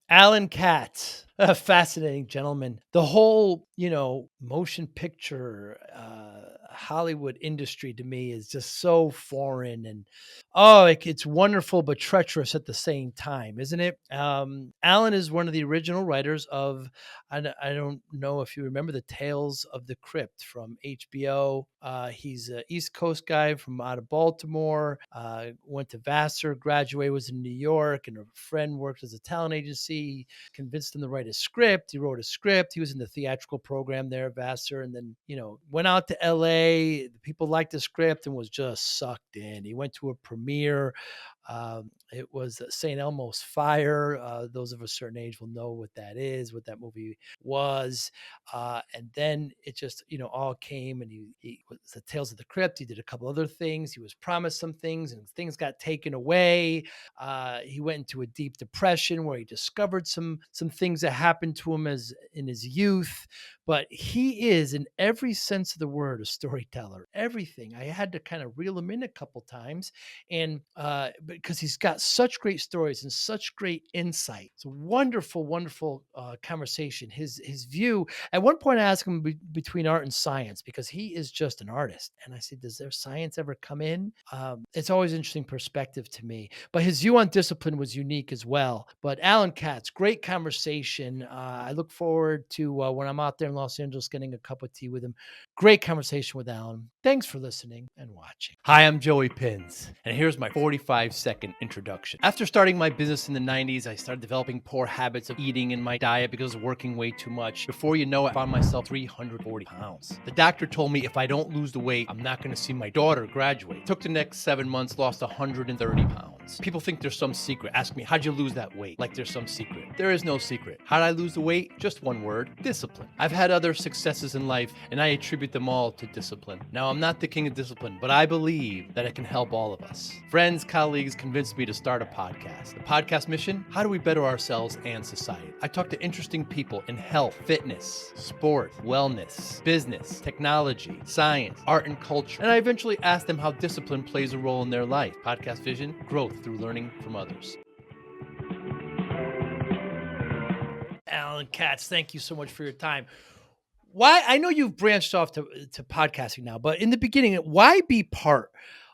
Alan Katz, a fascinating gentleman. The whole, motion picture, Hollywood industry to me is just so foreign and it's wonderful but treacherous at the same time, isn't it? Alan is one of the original writers of, I don't know if you remember the Tales of the Crypt from HBO. He's an East Coast guy from out of Baltimore. Went to Vassar, graduated, was in New York, and a friend worked as a talent agency. Convinced him to write a script. He wrote a script. He was in the theatrical program there at Vassar, and then went out to L.A. The people liked the script and was just sucked in. He went to a premiere. It was St. Elmo's Fire. Those of a certain age will know what that is, what that movie was. And then it just, all came, and he was the Tales of the Crypt. He did a couple other things. He was promised some things, and things got taken away. He went into a deep depression where he discovered some things that happened to him as in his youth. But he is, in every sense of the word, a storyteller. Everything. I had to kind of reel him in a couple times, and because he's got such great stories and such great insight. It's a wonderful, wonderful conversation. His view. At one point, I asked him between art and science, because he is just an artist, and I said, "Does there science ever come in?" It's always an interesting perspective to me. But his view on discipline was unique as well. But Alan Katz, great conversation. I look forward to when I'm out there in Los Angeles getting a cup of tea with him. Great conversation with Alan. Thanks for listening and watching. Hi, I'm Joey Pinz, and here's my 45-second introduction. After starting my business in the 90s, I started developing poor habits of eating in my diet because I was working way too much. Before you know it, I found myself 340 pounds. The doctor told me if I don't lose the weight, I'm not going to see my daughter graduate. Took the next 7 months, lost 130 pounds. People think there's some secret. Ask me, how'd you lose that weight? Like there's some secret. There is no secret. How'd I lose the weight? Just one word: discipline. I've had other successes in life, and I attribute them all to discipline. Now, I'm not the king of discipline, but I believe that it can help all of us. Friends, colleagues convinced me to start a podcast. The podcast mission: how do we better ourselves and society? I talk to interesting people in health, fitness, sport, wellness, business, technology, science, art, and culture. And I eventually ask them how discipline plays a role in their life. Podcast vision: growth through learning from others. Alan Katz, thank you so much for your time. Why? I know you've branched off to podcasting now, but in the beginning, why be part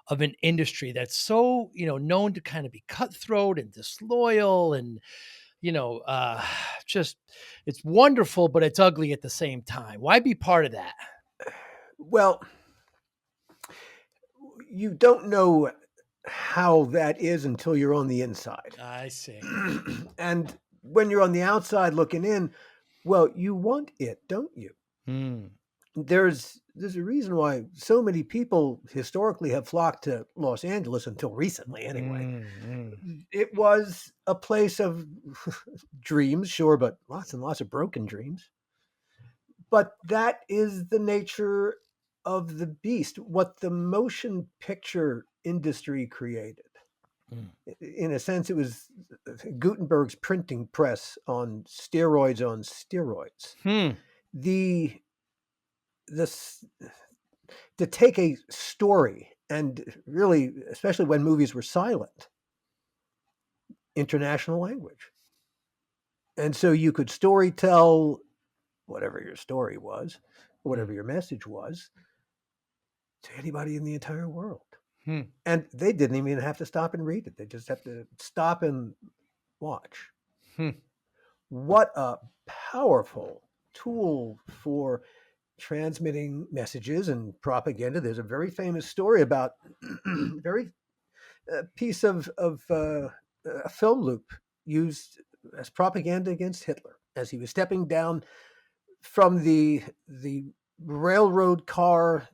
of an industry that's so, known to kind of be cutthroat and disloyal and, just it's wonderful, but it's ugly at the same time. Why be part of that? Well, you don't know how that is until you're on the inside. I see. And when you're on the outside looking in, well, you want it, don't you? There's a reason why so many people historically have flocked to Los Angeles, until recently anyway. It was a place of dreams, sure, but lots and lots of broken dreams. But that is the nature of the beast, what the motion picture industry created. In a sense, it was Gutenberg's printing press on steroids on steroids. The to take a story, and really, especially when movies were silent, international language. And so you could story tell whatever your story was, whatever your message was, to anybody in the entire world. And they didn't even have to stop and read it. They just have to stop and watch. What a powerful tool for transmitting messages and propaganda. There's a very famous story about a piece of a film loop used as propaganda against Hitler as he was stepping down from the railroad car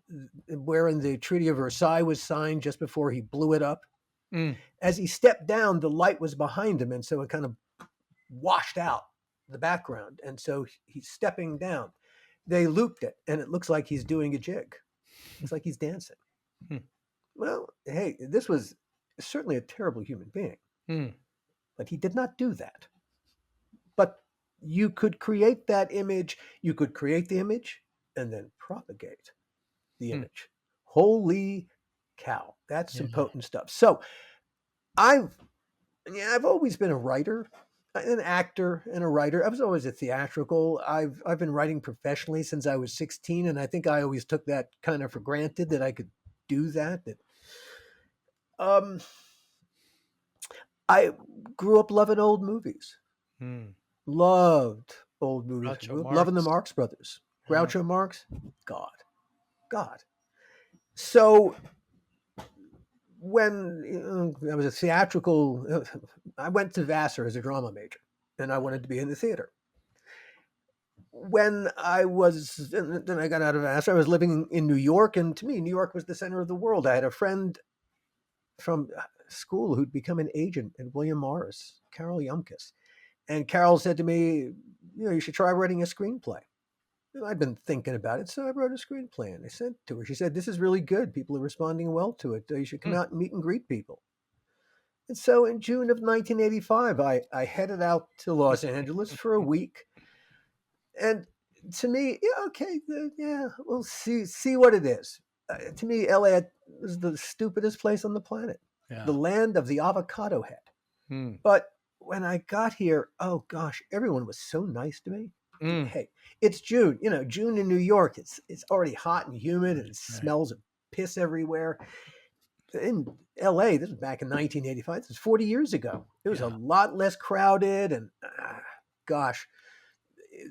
wherein the Treaty of Versailles was signed just before he blew it up. As he stepped down, the light was behind him, and so it kind of washed out the background. And so he's stepping down. They looped it, and it looks like he's doing a jig. It's like he's dancing. Well, hey, this was certainly a terrible human being, but he did not do that. But you could create that image. You could create the image and then propagate the image. Holy cow. That's some potent stuff. So I've always been a writer. an actor and a writer. I was always a theatrical. I've been writing professionally since I was 16, and I think I always took that kind of for granted that I could do that. Um, I grew up loving old movies. Hmm. Loved old movies. Groucho Grew up loving the Marx. Marx Brothers. Yeah. Groucho Marx. God. So when I was a theatrical, I went to Vassar as a drama major, and I wanted to be in the theater. Then I got out of Vassar. I was living in New York, and to me, New York was the center of the world. I had a friend from school who'd become an agent at William Morris, Carol Yumkus. And Carol said to me, you should try writing a screenplay. And I'd been thinking about it, so I wrote a screenplay and I sent it to her. She said, this is really good. People are responding well to it. You should come out and meet and greet people. And so in June of 1985, I headed out to Los Angeles for a week. And to me, we'll see what it is. To me, LA was the stupidest place on the planet, the land of the avocado head. But when I got here, oh gosh, everyone was so nice to me. Hey, it's June. June in New York, it's already hot and humid and it smells of piss everywhere. In LA, this was back in 1985. This was 40 years ago. It was a lot less crowded and gosh,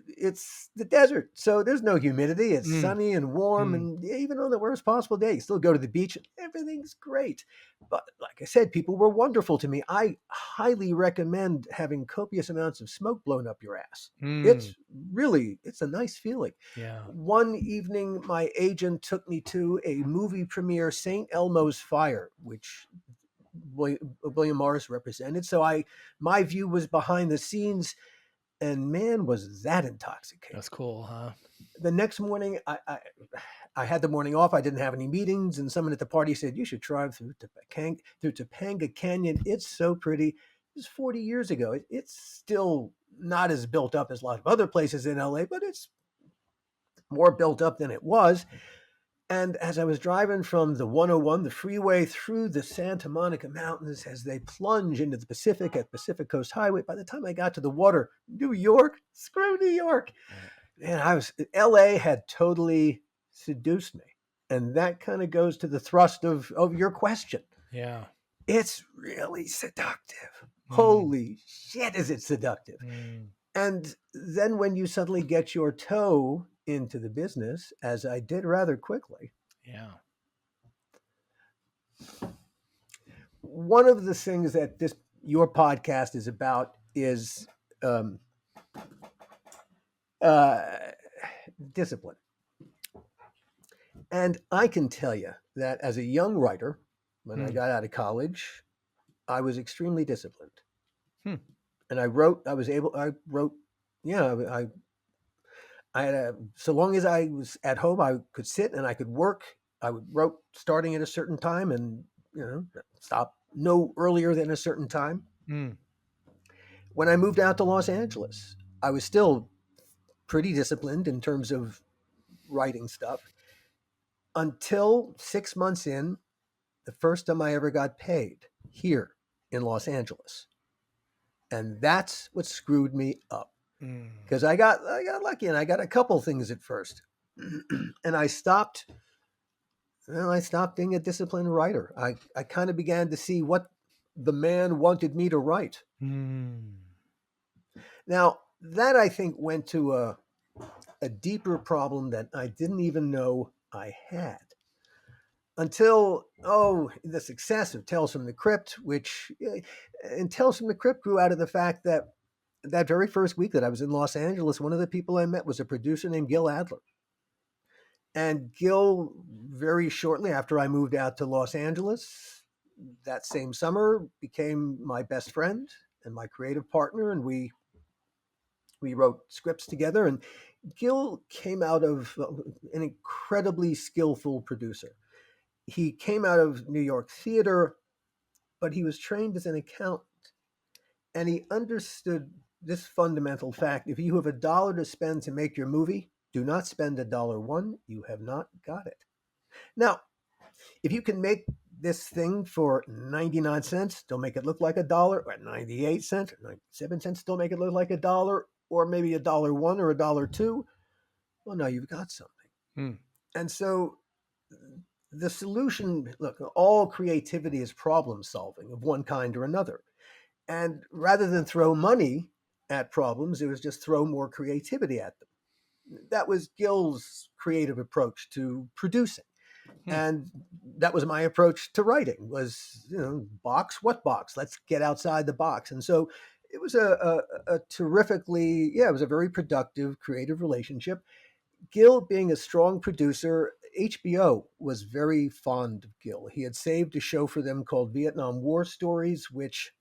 it's the desert, so there's no humidity. It's sunny and warm, and even on the worst possible day, you still go to the beach and everything's great. But like I said, people were wonderful to me. I highly recommend having copious amounts of smoke blown up your ass. It's a nice feeling. Yeah. One evening, my agent took me to a movie premiere, St. Elmo's Fire, which William Morris represented. So my view was behind the scenes. And man, was that intoxicating. That's cool, huh? The next morning, I had the morning off. I didn't have any meetings. And someone at the party said, you should drive through Topanga Canyon. It's so pretty. It was 40 years ago. It's still not as built up as a lot of other places in LA, but it's more built up than it was. And as I was driving from the 101, the freeway, through the Santa Monica Mountains, as they plunge into the Pacific at Pacific Coast Highway, by the time I got to the water, New York, screw New York. Man, LA had totally seduced me. And that kind of goes to the thrust of your question. Yeah. It's really seductive. Holy shit, is it seductive. And then when you suddenly get your toe into the business, as I did rather quickly. Yeah. One of the things that your podcast is about is discipline. And I can tell you that as a young writer, when I got out of college, I was extremely disciplined. And I wrote, I had so long as I was at home, I could sit and I could work. I wrote starting at a certain time and, stop no earlier than a certain time. When I moved out to Los Angeles, I was still pretty disciplined in terms of writing stuff until 6 months in, the first time I ever got paid here in Los Angeles. And that's what screwed me up. Because I got lucky and I got a couple things at first. And I stopped being a disciplined writer. I kind of began to see what the man wanted me to write. Now, that I think went to a deeper problem that I didn't even know I had. Until, the success of Tales from the Crypt, and Tales from the Crypt grew out of the fact that very first week that I was in Los Angeles, one of the people I met was a producer named Gil Adler. And Gil, very shortly after I moved out to Los Angeles, that same summer, became my best friend and my creative partner. And we wrote scripts together. And Gil came out of an incredibly skillful producer. He came out of New York theater, but he was trained as an accountant. And he understood this fundamental fact: if you have $1 to spend to make your movie, do not spend $1. You have not got it. Now, if you can make this thing for 99 cents. Don't make it look like $1, or 98 cents, or 97 cents. Don't make it look like $1, or maybe $1.01 or $1.02. Well, now you've got something. Hmm. And so the solution, look, all creativity is problem solving of one kind or another. And rather than throw money at problems, it was just throw more creativity at them. That was Gill's creative approach to producing. And that was my approach to writing was, box, what box? Let's get outside the box. And so it was a terrifically, it was a very productive creative relationship. Gill being a strong producer, HBO was very fond of Gill. He had saved a show for them called Vietnam War Stories, which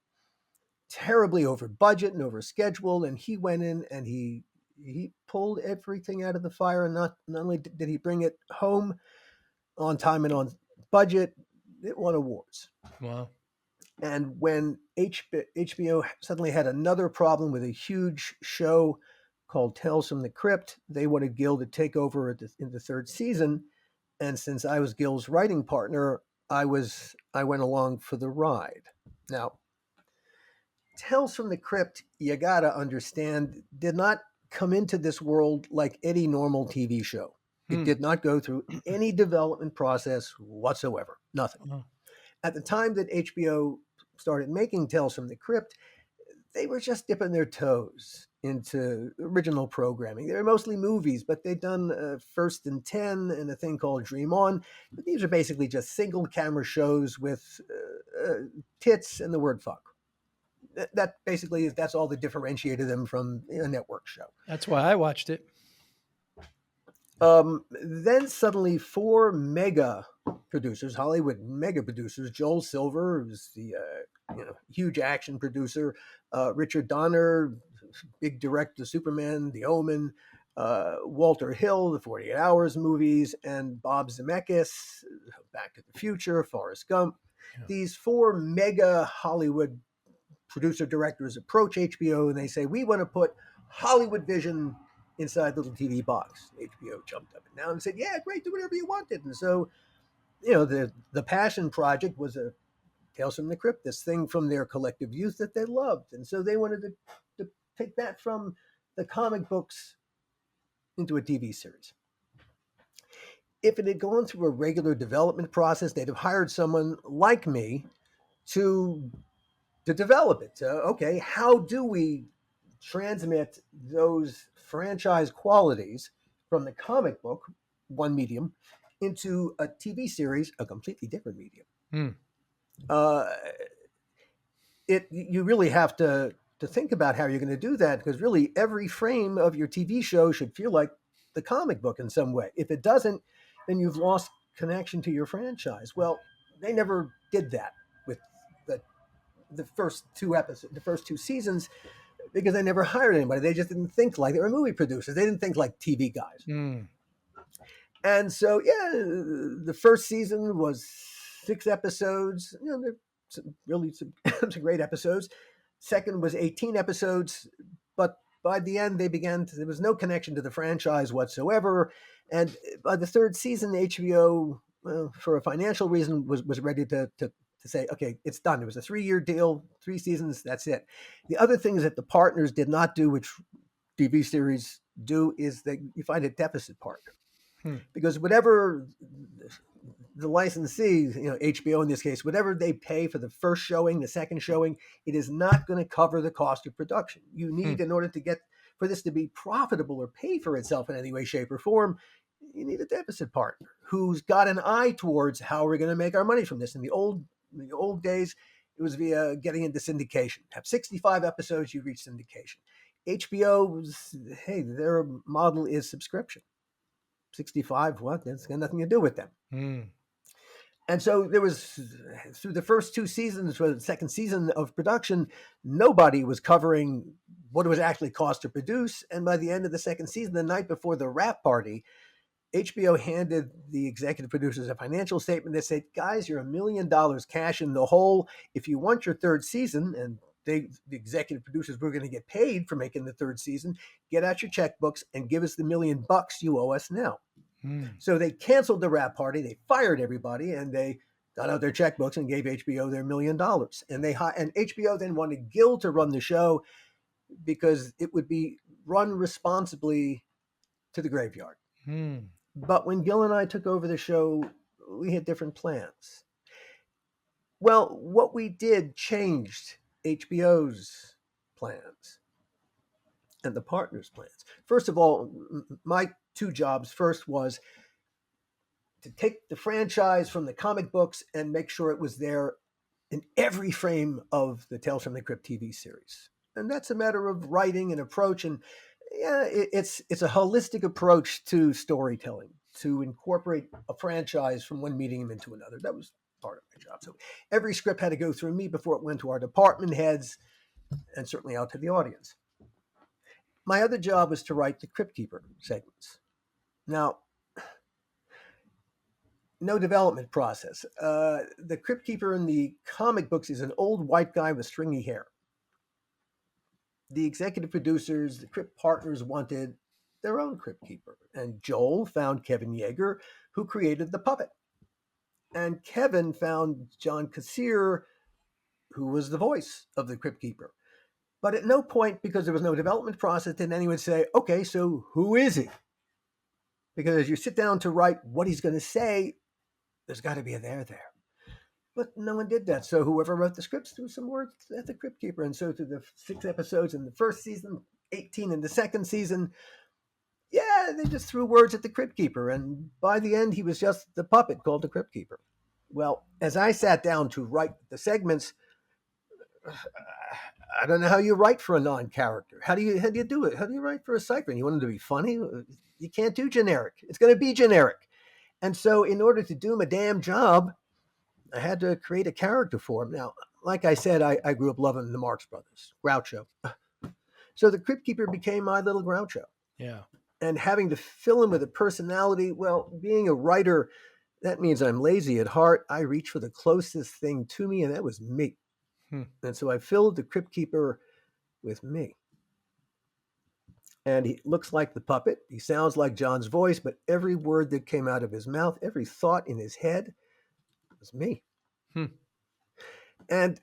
terribly over budget and over schedule. And he went in and he pulled everything out of the fire. And not only did he bring it home on time and on budget, it won awards. Wow. And when HBO suddenly had another problem with a huge show called Tales from the Crypt, they wanted Gill to take over in the third season. And since I was Gill's writing partner, I went along for the ride. Now, Tales from the Crypt, you gotta understand, did not come into this world like any normal TV show. It did not go through any development process whatsoever. Nothing. Oh. At the time that HBO started making Tales from the Crypt, they were just dipping their toes into original programming. They were mostly movies, but they'd done First and 10 and a thing called Dream On. But these are basically just single camera shows with tits and the word fuck. That basically that's all that differentiated them from a network show. That's why I watched it. Then suddenly 4 mega producers, Hollywood mega producers, Joel Silver, who's the huge action producer, Richard Donner, big director, Superman, The Omen, Walter Hill, the 48 Hours movies, and Bob Zemeckis, Back to the Future, Forrest Gump. Yeah. These 4 mega Hollywood producer directors approach HBO and they say, we want to put Hollywood vision inside the little TV box. HBO jumped up and down and said, yeah, great, do whatever you wanted. And so, the passion project was a Tales from the Crypt, this thing from their collective youth that they loved. And so they wanted to take that from the comic books into a TV series. If it had gone through a regular development process, they'd have hired someone like me to develop it. Okay, how do we transmit those franchise qualities from the comic book, one medium, into a TV series, a completely different medium? You really have to think about how you're going to do that, because really every frame of your TV show should feel like the comic book in some way. If it doesn't, then you've lost connection to your franchise. Well, they never did that with the first 2 episodes, the first 2 seasons, because they never hired anybody. They just didn't think like they were movie producers. They didn't think like TV guys. And so, the first season was 6 episodes. They're really some great episodes. Second was 18 episodes, but by the end there was no connection to the franchise whatsoever. And by the 3rd season, HBO, for a financial reason, was ready to say, okay, it's done. It was a 3-year deal, 3 seasons, that's it. The other things that the partners did not do, which TV series do, is that you find a deficit partner. Because whatever the licensee, HBO in this case, whatever they pay for the first showing, the second showing, it is not going to cover the cost of production. You need, in order for this to be profitable or pay for itself in any way, shape, or form, you need a deficit partner who's got an eye towards how we're going to make our money from this. In the old days, it was via getting into syndication. Have 65 episodes, you reach syndication. HBO was, their model is subscription. 65, what? That's got nothing to do with them. And so there was, through the first 2 seasons, for the second season of production, nobody was covering what it was actually cost to produce. And by the end of the second season, the night before the wrap party, HBO handed the executive producers a financial statement that said, guys, you're $1 million cash in the hole. If you want your 3rd season, and the executive producers were going to get paid for making the 3rd season, get out your checkbooks and give us the $1 million you owe us now. So they canceled the wrap party, they fired everybody, and they got out their checkbooks and gave HBO their $1 million. And HBO then wanted Gil to run the show because it would be run responsibly to the graveyard. But when Gil and I took over the show, we had different plans. Well, what we did changed HBO's plans and the partners' plans. First of all, my two jobs first was to take the franchise from the comic books and make sure it was there in every frame of the Tales from the Crypt TV series. And that's a matter of writing and approach. And yeah, it's a holistic approach to storytelling, to incorporate a franchise from one medium into another. That was part of my job. So every script had to go through me before it went to our department heads and certainly out to the audience. My other job was to write the Crypt Keeper segments. Now, no development process. The Crypt Keeper in the comic books is an old white guy with stringy hair. The executive producers, the Crypt partners wanted their own Crypt Keeper. And Joel found Kevin Yeager, who created the puppet. And Kevin found John Kassir, who was the voice of the Crypt Keeper. But at no point, because there was no development process, did anyone say, okay, so who is he? Because as you sit down to write what he's going to say, there's got to be a there. But no one did that. So whoever wrote the scripts threw some words at the Crypt Keeper. And so through the 6 episodes in the first season, 18 in the second season, yeah, they just threw words at the Crypt Keeper. And by the end, he was just the puppet called the Crypt Keeper. Well, as I sat down to write the segments, I don't know how you write for a non-character. How do you do it? How do you write for a sidekick? You want him to be funny? You can't do generic. It's going to be generic. And so in order to do my damn job, I had to create a character for him. Now, like I said, I grew up loving the Marx Brothers, Groucho. So the Crypt Keeper became my little Groucho. Yeah. And having to fill him with a personality, well, being a writer, that means I'm lazy at heart. I reach for the closest thing to me, and that was me. And so I filled the Crypt Keeper with me. And he looks like the puppet. He sounds like John's voice, but every word that came out of his mouth, every thought in his head was me. And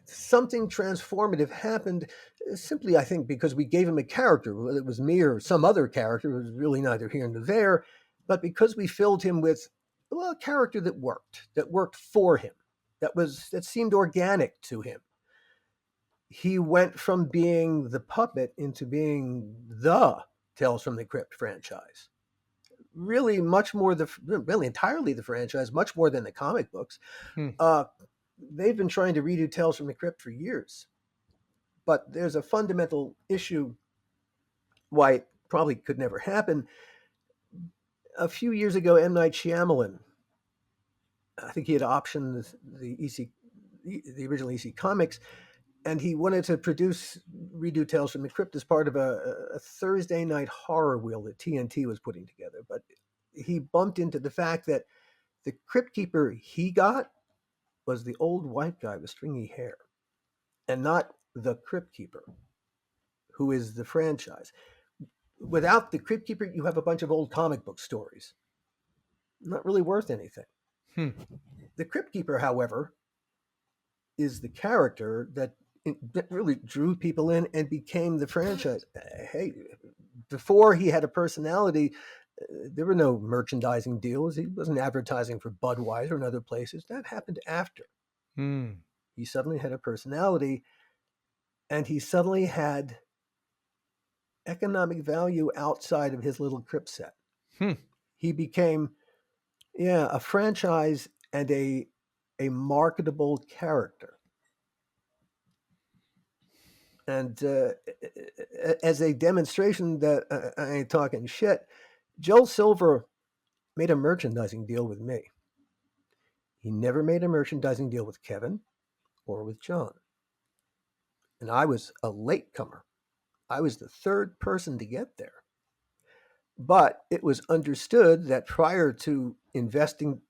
something transformative happened simply, I think, because we gave him a character. Whether it was me or some other character, it was really neither here nor there. But because we filled him with, well, a character that worked for him, that seemed organic to him. He went from being the puppet into being the Tales from the Crypt franchise. Really entirely the franchise, much more than the comic books. They've been trying to redo Tales from the Crypt for years. But there's a fundamental issue why it probably could never happen. A few years ago, M. Night Shyamalan, I think he had optioned the original EC Comics, and he wanted to redo Tales from the Crypt as part of a Thursday night horror wheel that TNT was putting together. But he bumped into the fact that the Crypt Keeper he got was the old white guy with stringy hair, and not the Crypt Keeper, who is the franchise. Without the Crypt Keeper, you have a bunch of old comic book stories. Not really worth anything. The Crypt Keeper, however, is the character that really drew people in and became the franchise. Hey, before he had a personality, there were no merchandising deals. He wasn't advertising for Budweiser and other places. That happened after. He suddenly had a personality, and he suddenly had economic value outside of his little Crypt set. He became, a franchise and a marketable character. And as a demonstration that I ain't talking shit, Joel Silver made a merchandising deal with me. He never made a merchandising deal with Kevin or with John. And I was a latecomer. I was the third person to get there. But it was understood that prior to investing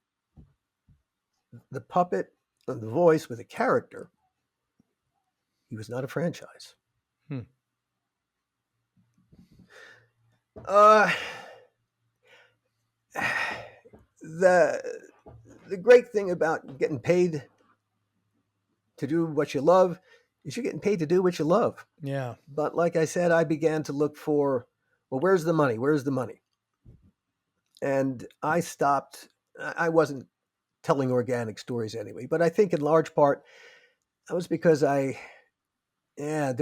the puppet and the voice with a character, he was not a franchise. the great thing about getting paid to do what you love is you're getting paid to do what you love. Yeah. But like I said, I began to look for, well, where's the money? Where's the money? And I stopped. I wasn't telling organic stories anyway, but I think in large part that was because there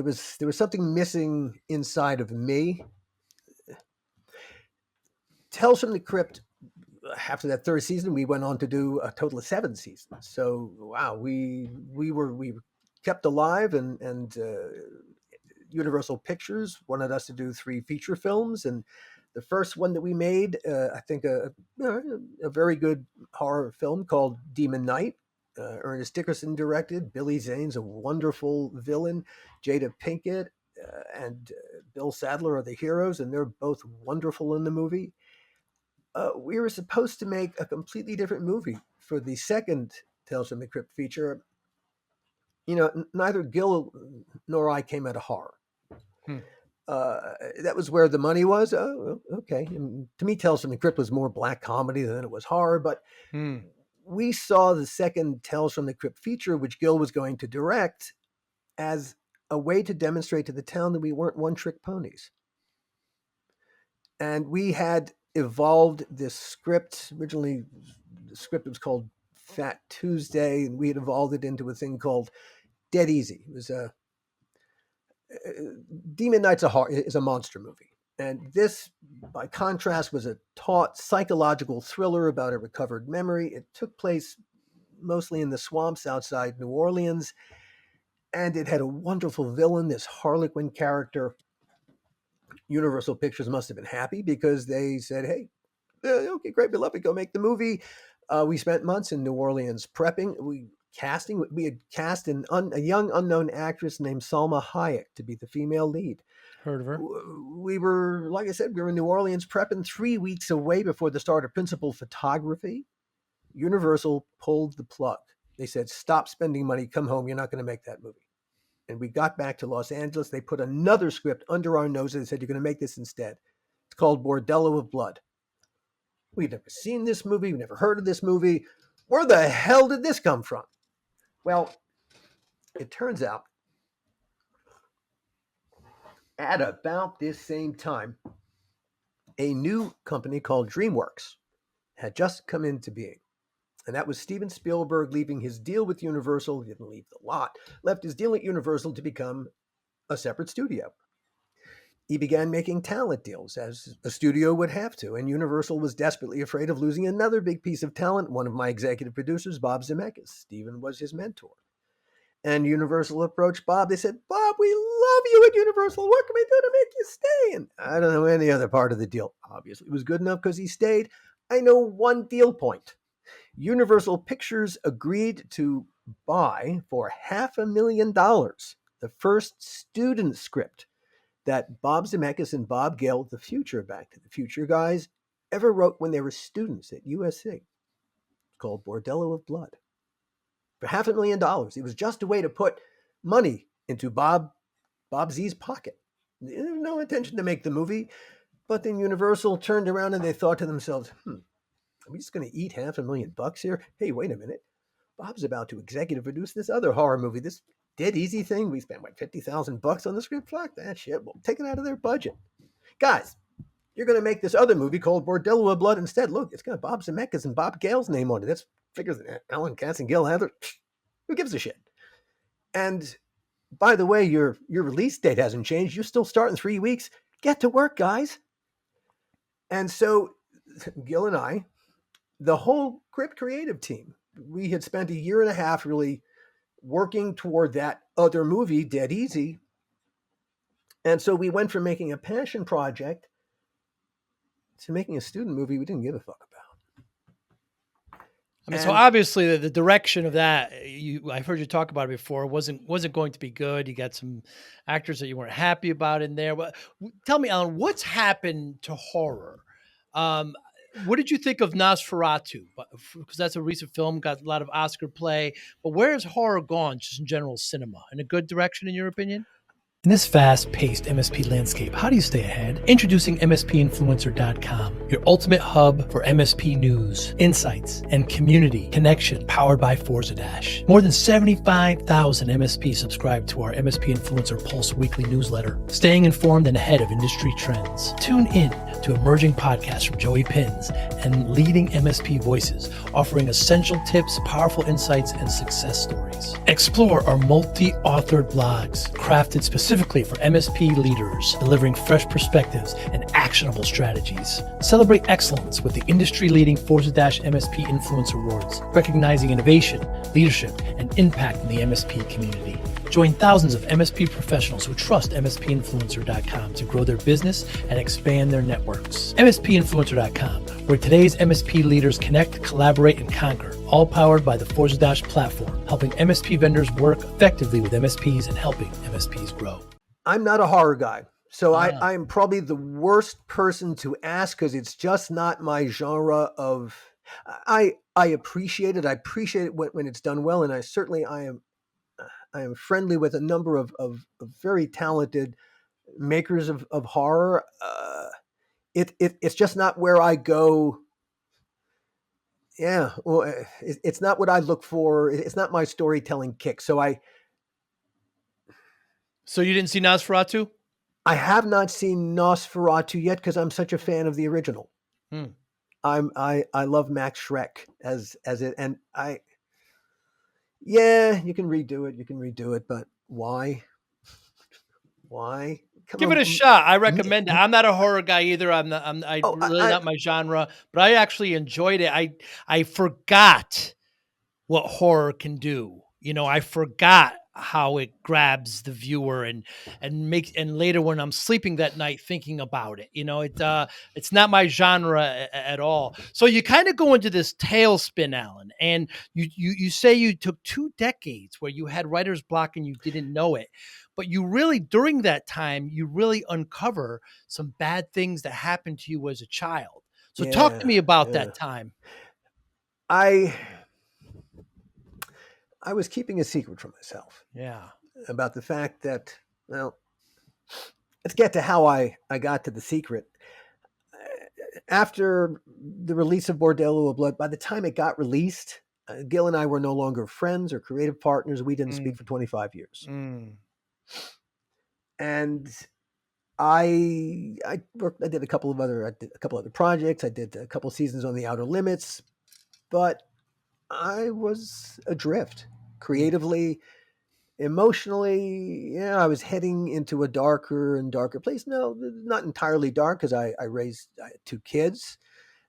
was something missing inside of me. Tales from the Crypt. After that third season, we went on to do a total of 7 seasons. So wow, we kept alive, and Universal Pictures wanted us to do 3 feature films, and the first one that we made, I think a very good horror film called Demon Knight. Ernest Dickerson directed. Billy Zane's a wonderful villain. Jada Pinkett and Bill Sadler are the heroes, and they're both wonderful in the movie. We were supposed to make a completely different movie for the second Tales from the Crypt feature. Neither Gil nor I came out of horror. Hmm. That was where the money was. Oh, okay. And to me, Tales from the Crypt was more black comedy than it was horror. But Hmm. we saw the second Tales from the Crypt feature, which Gil was going to direct, as a way to demonstrate to the town that we weren't one-trick ponies. And we had evolved this script. Originally, the script was called Fat Tuesday, and we had evolved it into a thing called Dead Easy. It was Demon Knight's is a monster movie. And this, by contrast, was a taut psychological thriller about a recovered memory. It took place mostly in the swamps outside New Orleans, and it had a wonderful villain, this Harlequin character. Universal Pictures must have been happy because they said, hey, okay, great, we love it, go make the movie. We spent months in New Orleans prepping. We had cast a young unknown actress named Salma Hayek to be the female lead. Heard of her. We were, like I said, we were in New Orleans prepping 3 weeks away before the start of principal photography. Universal pulled the plug. They said, stop spending money, come home, you're not going to make that movie. And we got back to Los Angeles. They put another script under our noses. They said, you're going to make this instead. It's called Bordello of Blood. We'd never seen this movie. We'd never heard of this movie. Where the hell did this come from? Well, it turns out at about this same time, a new company called DreamWorks had just come into being. And that was Steven Spielberg leaving his deal with Universal. He didn't leave the lot, left his deal at Universal to become a separate studio. He began making talent deals, as a studio would have to, and Universal was desperately afraid of losing another big piece of talent, one of my executive producers, Bob Zemeckis. Steven was his mentor. And Universal approached Bob. They said, Bob, we love you at Universal. What can we do to make you stay? And I don't know any other part of the deal. Obviously, it was good enough because he stayed. I know one deal point. Universal Pictures agreed to buy for $500,000 the first student script that Bob Zemeckis and Bob Gale, the future Back to the Future guys, ever wrote when they were students at USC, called Bordello of Blood. For $500,000. It was just a way to put money into Bob Z's pocket. There was no intention to make the movie, but then Universal turned around and they thought to themselves, are we just going to eat $500,000 here? Hey, wait a minute. Bob's about to executive produce this other horror movie, this Dead Easy thing. We spent, $50,000 on the script? Fuck that shit. We'll take it out of their budget. Guys, you're going to make this other movie called Bordello of Blood instead. Look, it's got Bob Zemeckis and Bob Gale's name on it. That's figures Alan Katz and Gil Hadler. Who gives a shit? And by the way, your release date hasn't changed. You still start in 3 weeks. Get to work, guys. And so Gil and I, the whole Crypt creative team, we had spent a year and a half really working toward that other movie, Dead Easy. And so we went from making a passion project to making a student movie we didn't give a fuck about. I mean, so obviously the direction of that, I've heard you talk about it before, wasn't going to be good. You got some actors that you weren't happy about in there. But tell me, Alan, what's happened to horror? What did you think of Nosferatu? Because that's a recent film, got a lot of Oscar play. But where has horror gone, just in general cinema? In a good direction, in your opinion? In this fast-paced MSP landscape, how do you stay ahead? Introducing MSPinfluencer.com, your ultimate hub for MSP news, insights, and community connection powered by Forza Dash. More than 75,000 MSPs subscribe to our MSP Influencer Pulse weekly newsletter, staying informed and ahead of industry trends. Tune in to emerging podcasts from Joey Pinz and leading MSP voices, offering essential tips, powerful insights, and success stories. Explore our multi-authored blogs, crafted specifically for MSP leaders, delivering fresh perspectives and actionable strategies. Celebrate excellence with the industry-leading Forza Dash MSP Influencer Awards, recognizing innovation, leadership, and impact in the MSP community. Join thousands of MSP professionals who trust MSPinfluencer.com to grow their business and expand their networks. MSPinfluencer.com, where today's MSP leaders connect, collaborate, and conquer, all powered by the Forza Dash platform, helping MSP vendors work effectively with MSPs and helping MSPs grow. I'm not a horror guy, so I am probably the worst person to ask because it's just not my genre of. I appreciate it. I appreciate it when it's done well, and I am friendly with a number of very talented makers of horror. It's just not where I go. Yeah, well, it's not what I look for. It's not my storytelling kick. So you didn't see Nosferatu? I have not seen Nosferatu yet because I'm such a fan of the original. I love Max Schreck as it, and you can redo it, but why? Why? Give it a shot. I recommend it. I'm not a horror guy either. Not my genre, but I actually enjoyed it. I forgot what horror can do. I forgot how it grabs the viewer and later when I'm sleeping that night thinking about it, it's not my genre at all. So you kind of go into this tailspin, Alan, and you say you took 2 decades where you had writer's block and you didn't know it. But you really, during that time, you really uncover some bad things that happened to you as a child. So talk to me about that time. I was keeping a secret from myself. Yeah. About the fact that, well, let's get to how I got to the secret. After the release of Bordello of Blood, by the time it got released, Gil and I were no longer friends or creative partners. We didn't speak for 25 years. And I did a couple other projects. I did a couple seasons on The Outer Limits, but I was adrift creatively, emotionally. I was heading into a darker and darker place. No, not entirely dark, because I had 2 kids,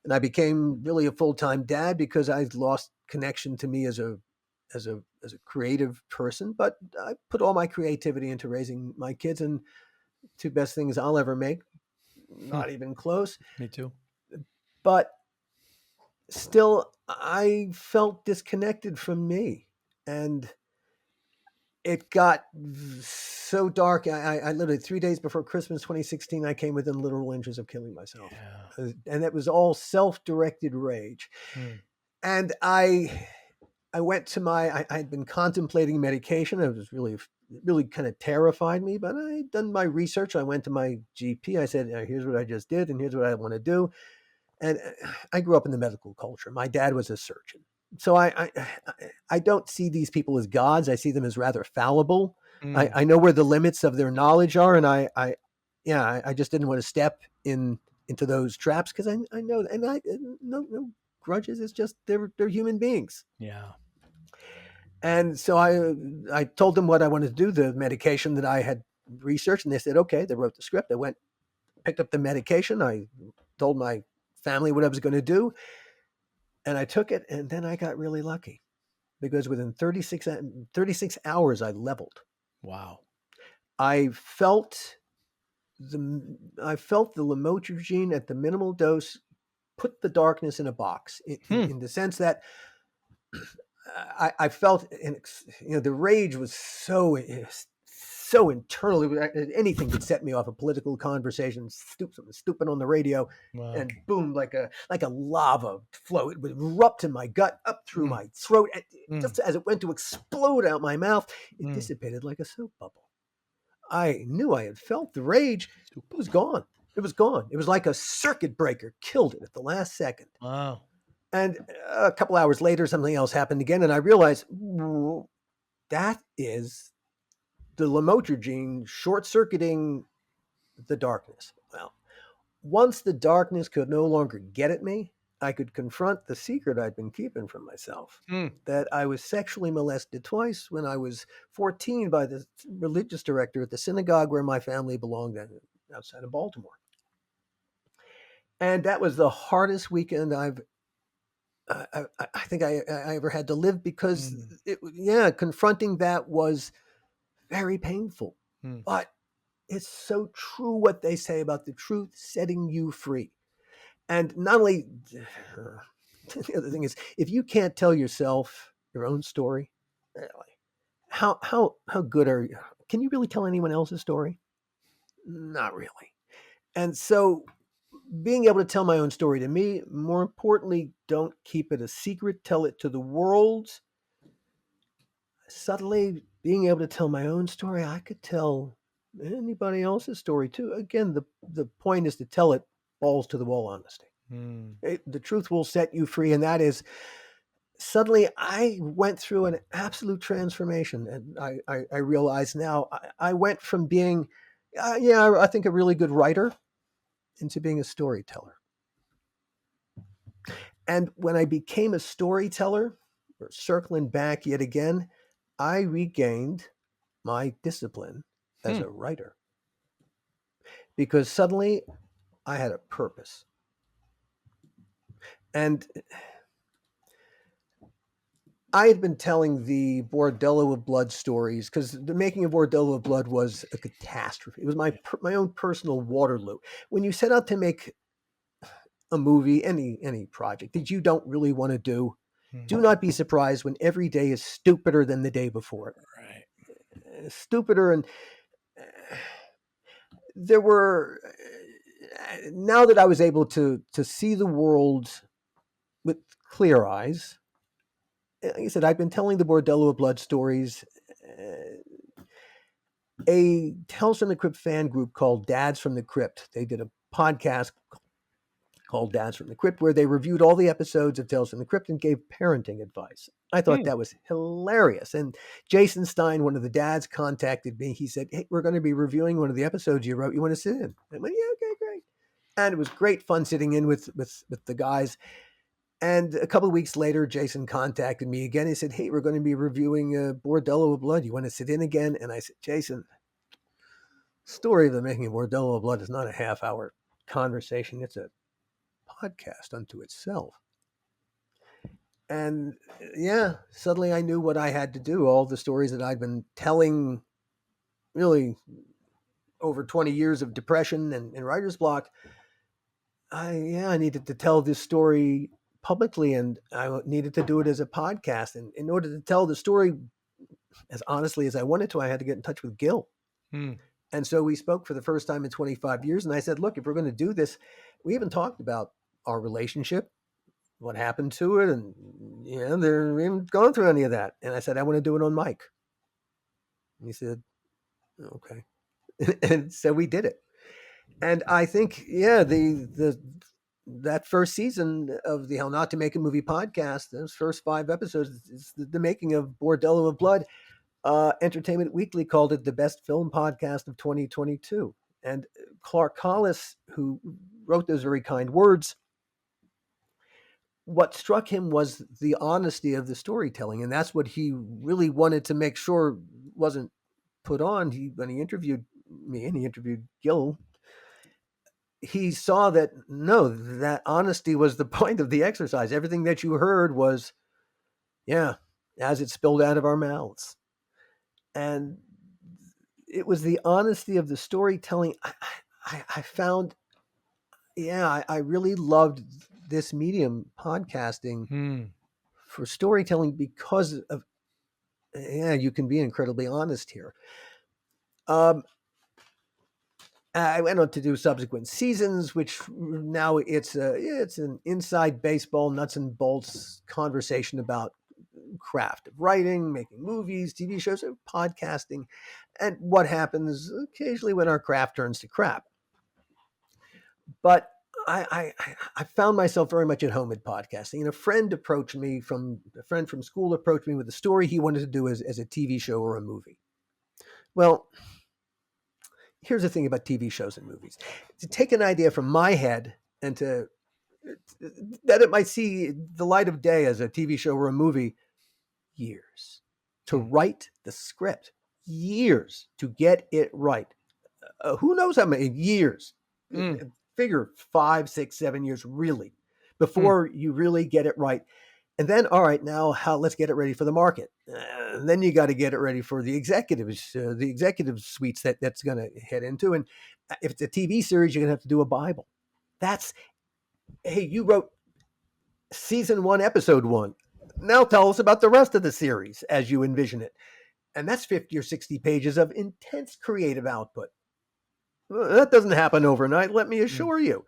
and I became really a full-time dad because I lost connection to me as a creative person. But I put all my creativity into raising my kids, and 2 best things I'll ever make. Not even close. Me too. But still, I felt disconnected from me, and it got so dark. I literally 3 days before Christmas 2016, I came within literal inches of killing myself. And it was all self-directed rage. And I went to I had been contemplating medication. It was really kind of terrified me, but I had done my research. I went to my GP. I said, here's what I just did, and here's what I want to do. And I grew up in the medical culture. My dad was a surgeon. So I don't see these people as gods. I see them as rather fallible. I know where the limits of their knowledge are. And I just didn't want to step into those traps, because I know, and no grudges. It's just, they're human beings. Yeah. And so I told them what I wanted to do, the medication that I had researched, and they said, okay. They wrote the script. I went, picked up the medication. I told my family what I was going to do, and I took it. And then I got really lucky, because within 36 hours, I leveled. Wow. I felt the lamotrigine at the minimal dose put the darkness in a box, in the sense that I felt, the rage was so internal. Anything could set me off. A political conversation, something stupid on the radio, and boom, like a lava flow, it would erupt in my gut, up through my throat. Just as it went to explode out my mouth, it dissipated like a soap bubble. I knew I had felt the rage. It was gone. It was gone. It was like a circuit breaker killed it at the last second. Wow. And a couple hours later, something else happened again, and I realized that is the lamotrigine short-circuiting the darkness. Well, once the darkness could no longer get at me, I could confront the secret I'd been keeping from myself. Hmm. That I was sexually molested twice when I was 14 by the religious director at the synagogue where my family belonged outside of Baltimore. And that was the hardest weekend I think I ever had to live because, confronting that was very painful. Hmm. But it's so true what they say about the truth setting you free. And not only, the other thing is, if you can't tell yourself your own story, really, how good are you? Can you really tell anyone else's story? Not really. And so being able to tell my own story to me, more importantly, don't keep it a secret, tell it to the world. Subtly being able to tell my own story, I could tell anybody else's story too. Again, the point is to tell it balls to the wall honesty. Hmm. The truth will set you free, and that is suddenly I went through an absolute transformation, and I realize now I went from being, I think a really good writer into being a storyteller. And when I became a storyteller, or circling back yet again, I regained my discipline as Hmm. a writer because suddenly I had a purpose. And I had been telling the Bordello of Blood stories because the making of Bordello of Blood was a catastrophe. It was my own personal Waterloo. When you set out to make a movie, any project that you don't really want to do not be surprised when every day is stupider than the day before it. Right. Stupider, and there were, now that I was able to see the world with clear eyes, like I said, I've been telling the Bordello of Blood stories. A Tales from the Crypt fan group called Dads from the Crypt, they did a podcast called Dads from the Crypt where they reviewed all the episodes of Tales from the Crypt and gave parenting advice. I thought that was hilarious. And Jason Stein, one of the dads, contacted me. He said, "Hey, we're going to be reviewing one of the episodes you wrote. You want to sit in?" I went, "Yeah, okay, great." And it was great fun sitting in with the guys. And a couple of weeks later, Jason contacted me again. He said, "Hey, we're going to be reviewing Bordello of Blood. You want to sit in again?" And I said, "Jason, story of the making of Bordello of Blood is not a half-hour conversation. It's a podcast unto itself." And suddenly I knew what I had to do. All the stories that I'd been telling, really over 20 years of depression and writer's block, I needed to tell this story publicly, and I needed to do it as a podcast. And in order to tell the story as honestly as I wanted to, I had to get in touch with Gil. And so we spoke for the first time in 25 years. And I said, "Look, if we're going to do this, we haven't talked about our relationship, what happened to it, and we haven't gone through any of that." And I said, "I want to do it on mic." And he said, "Okay." And so we did it. And I think, that first season of the How Not to Make a Movie podcast, those first 5 episodes, is the making of Bordello of Blood. Entertainment Weekly called it the best film podcast of 2022. And Clark Collis, who wrote those very kind words, what struck him was the honesty of the storytelling. And that's what he really wanted to make sure wasn't put on. When he interviewed me and he interviewed Gil, he saw that, no, that honesty was the point of the exercise. Everything that you heard was, as it spilled out of our mouths. And it was the honesty of the storytelling. I found, I really loved this medium, podcasting, for storytelling because of, you can be incredibly honest here. I went on to do subsequent seasons, which now it's an inside baseball nuts and bolts conversation about craft of writing, making movies, TV shows, or podcasting, and what happens occasionally when our craft turns to crap. But I found myself very much at home at podcasting. And a friend from school approached me with a story he wanted to do as a TV show or a movie. Well, here's the thing about TV shows and movies. To take an idea from my head and that it might see the light of day as a TV show or a movie, years. To write the script, years to get it right. Who knows how many years? Figure 5, 6, 7 years really before you really get it right. And then, all right, now let's get it ready for the market. And then you got to get it ready for the executives, the executive suites that's going to head into. And if it's a TV series, you're going to have to do a Bible. Hey, you wrote season 1, episode 1. Now tell us about the rest of the series as you envision it. And that's 50 or 60 pages of intense creative output. That doesn't happen overnight, let me assure you.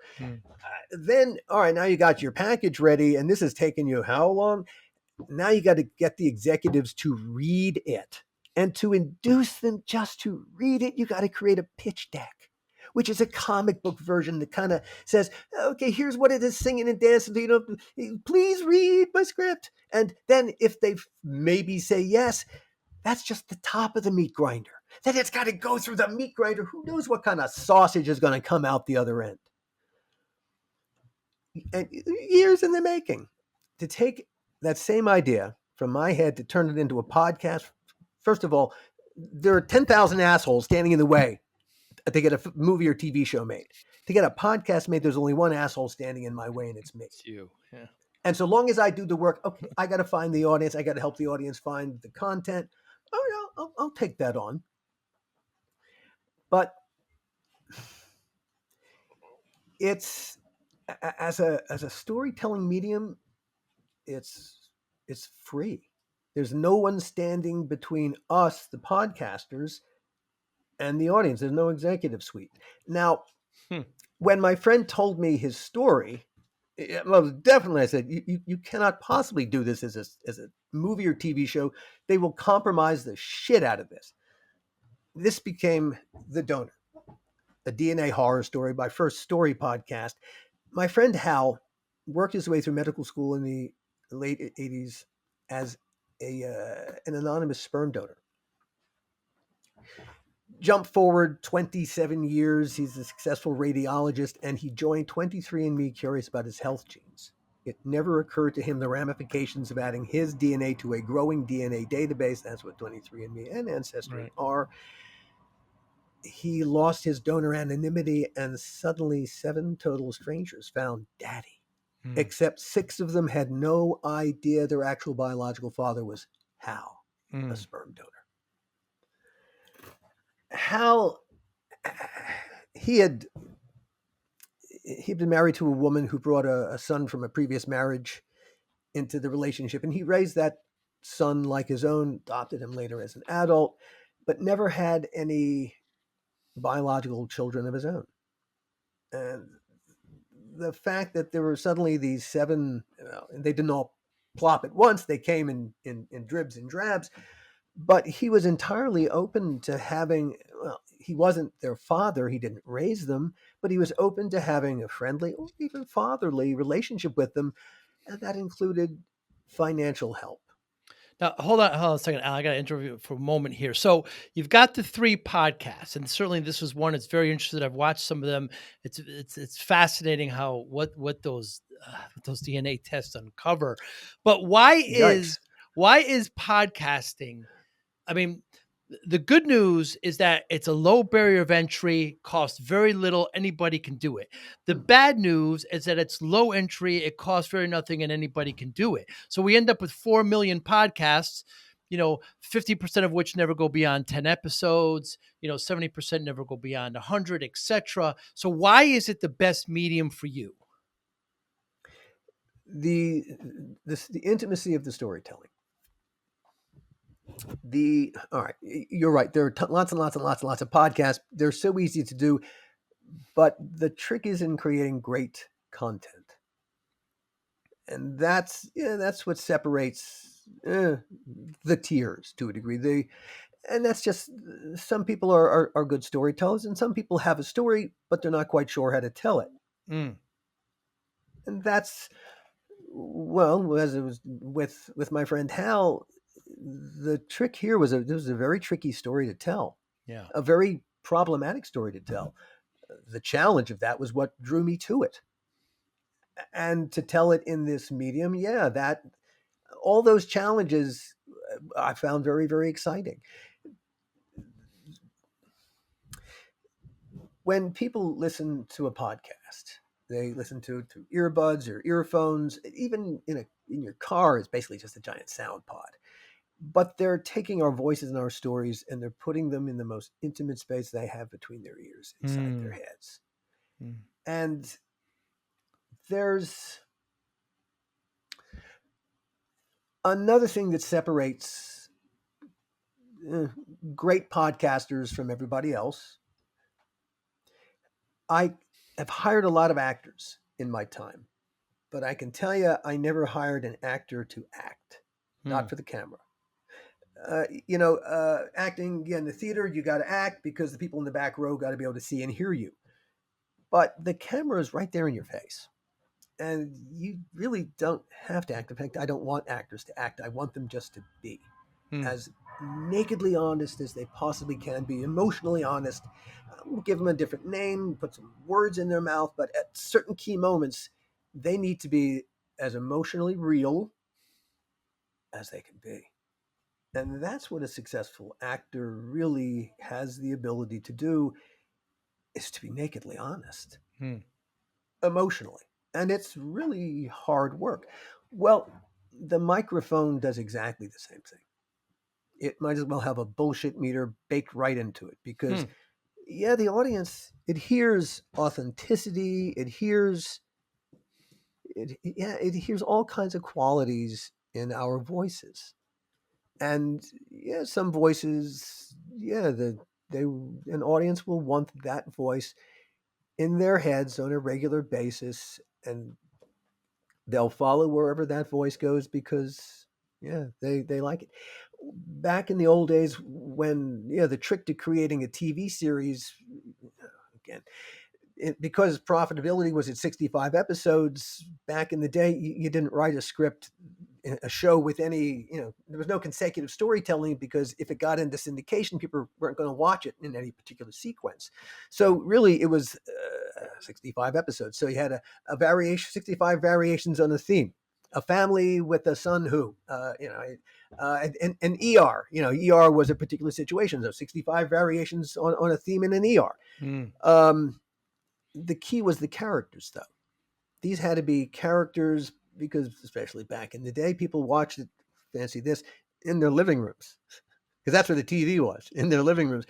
Then, all right, now you got your package ready, and this has taken you how long? Now you got to get the executives to read it. And to induce them just to read it, you got to create a pitch deck, which is a comic book version that kind of says, okay, here's what it is, singing and dancing. Please read my script. And then if they maybe say yes, that's just the top of the meat grinder. Then it's got to go through the meat grinder. Who knows what kind of sausage is going to come out the other end? And years in the making. To take that same idea from my head to turn it into a podcast, first of all, there are 10,000 assholes standing in the way to get a movie or TV show made. To get a podcast made, there's only one asshole standing in my way, and it's me. It's you. Yeah. And so long as I do the work, okay, I got to find the audience. I got to help the audience find the content. Oh, yeah, I'll take that on. But it's as a storytelling medium, it's free. There's no one standing between us, the podcasters, and the audience. There's no executive suite. Now, when my friend told me his story, well, definitely I said, you cannot possibly do this as a movie or TV show. They will compromise the shit out of this. This became The Donor, a DNA horror story, my first story podcast. My friend Hal worked his way through medical school in the late 80s as an anonymous sperm donor. Jump forward 27 years, he's a successful radiologist, and he joined 23andMe curious about his health genes. It never occurred to him the ramifications of adding his DNA to a growing DNA database. That's what 23andMe and Ancestry are. He lost his donor anonymity, and suddenly 7 total strangers found Daddy. Except 6 of them had no idea their actual biological father was Hal, a sperm donor. Hal, he'd been married to a woman who brought a son from a previous marriage into the relationship, and he raised that son like his own, adopted him later as an adult, but never had any biological children of his own. And the fact that there were suddenly these 7, and they didn't all plop at once, they came in dribs and drabs, but he was entirely open to having, well, he wasn't their father, he didn't raise them, but he was open to having a friendly or even fatherly relationship with them, and that included financial help. Now, hold on a second, Al. I got to interview for a moment here. So you've got the 3 podcasts, and certainly this was one that's very interesting. I've watched some of them. It's fascinating how what those DNA tests uncover. But why is podcasting? I mean, the good news is that it's a low barrier of entry, costs very little, anybody can do it. The bad news is that it's low entry, it costs very nothing, and anybody can do it. So we end up with 4 million podcasts, 50% of which never go beyond 10 episodes, 70% never go beyond 100, etc. So why is it the best medium for you? The intimacy of the storytelling. All right, you're right. There are lots and lots and lots and lots of podcasts. They're so easy to do, but the trick is in creating great content, and that's what separates the tears to a degree. And that's just, some people are good storytellers, and some people have a story, but they're not quite sure how to tell it. Mm. And that's, well, as it was with my friend Hal, the trick here was this was a very tricky story to tell, Yeah. a very problematic story to tell. The challenge of that was what drew me to it, and to tell it in this medium, yeah, that all those challenges I found very, very exciting. When people listen to a podcast, they listen to it through earbuds or earphones. Even in your car, is basically just a giant sound pod. But they're taking our voices and our stories, and they're putting them in the most intimate space they have between their ears, inside their Mm. heads. Mm. And there's another thing that separates uh, great podcasters from everybody else. I have hired a lot of actors in my time, but I can tell you, I never hired an actor to act, not Mm. for the camera. Acting in the theater, you got to act because the people in the back row got to be able to see and hear you. But the camera is right there in your face, and you really don't have to act. In fact, I don't want actors to act. I want them just to be Mm. as nakedly honest as they possibly can be, emotionally honest. We'll give them a different name, put some words in their mouth, but at certain key moments, they need to be as emotionally real as they can be. And that's what a successful actor really has the ability to do, is to be nakedly honest, Mm. emotionally. And it's really hard work. Well, the microphone does exactly the same thing. It might as well have a bullshit meter baked right into it, because Mm. yeah, the audience, it hears authenticity, it hears all kinds of qualities in our voices. And yeah, some voices, yeah, an audience will want that voice in their heads on a regular basis, and they'll follow wherever that voice goes, because yeah, they like it. Back in the old days, when the trick to creating a TV series, again, because profitability was at 65 episodes back in the day, you didn't write a script, a show with any, there was no consecutive storytelling, because if it got into syndication, people weren't going to watch it in any particular sequence. So really, it was 65 episodes. So you had a variation, 65 variations on a theme. A family with a son who, an ER, ER was a particular situation. So 65 variations on a theme in an ER. Mm. The key was the characters, though. These had to be characters, because especially back in the day, people watched it, fancy this, in their living rooms, because that's where the TV was, in their living rooms.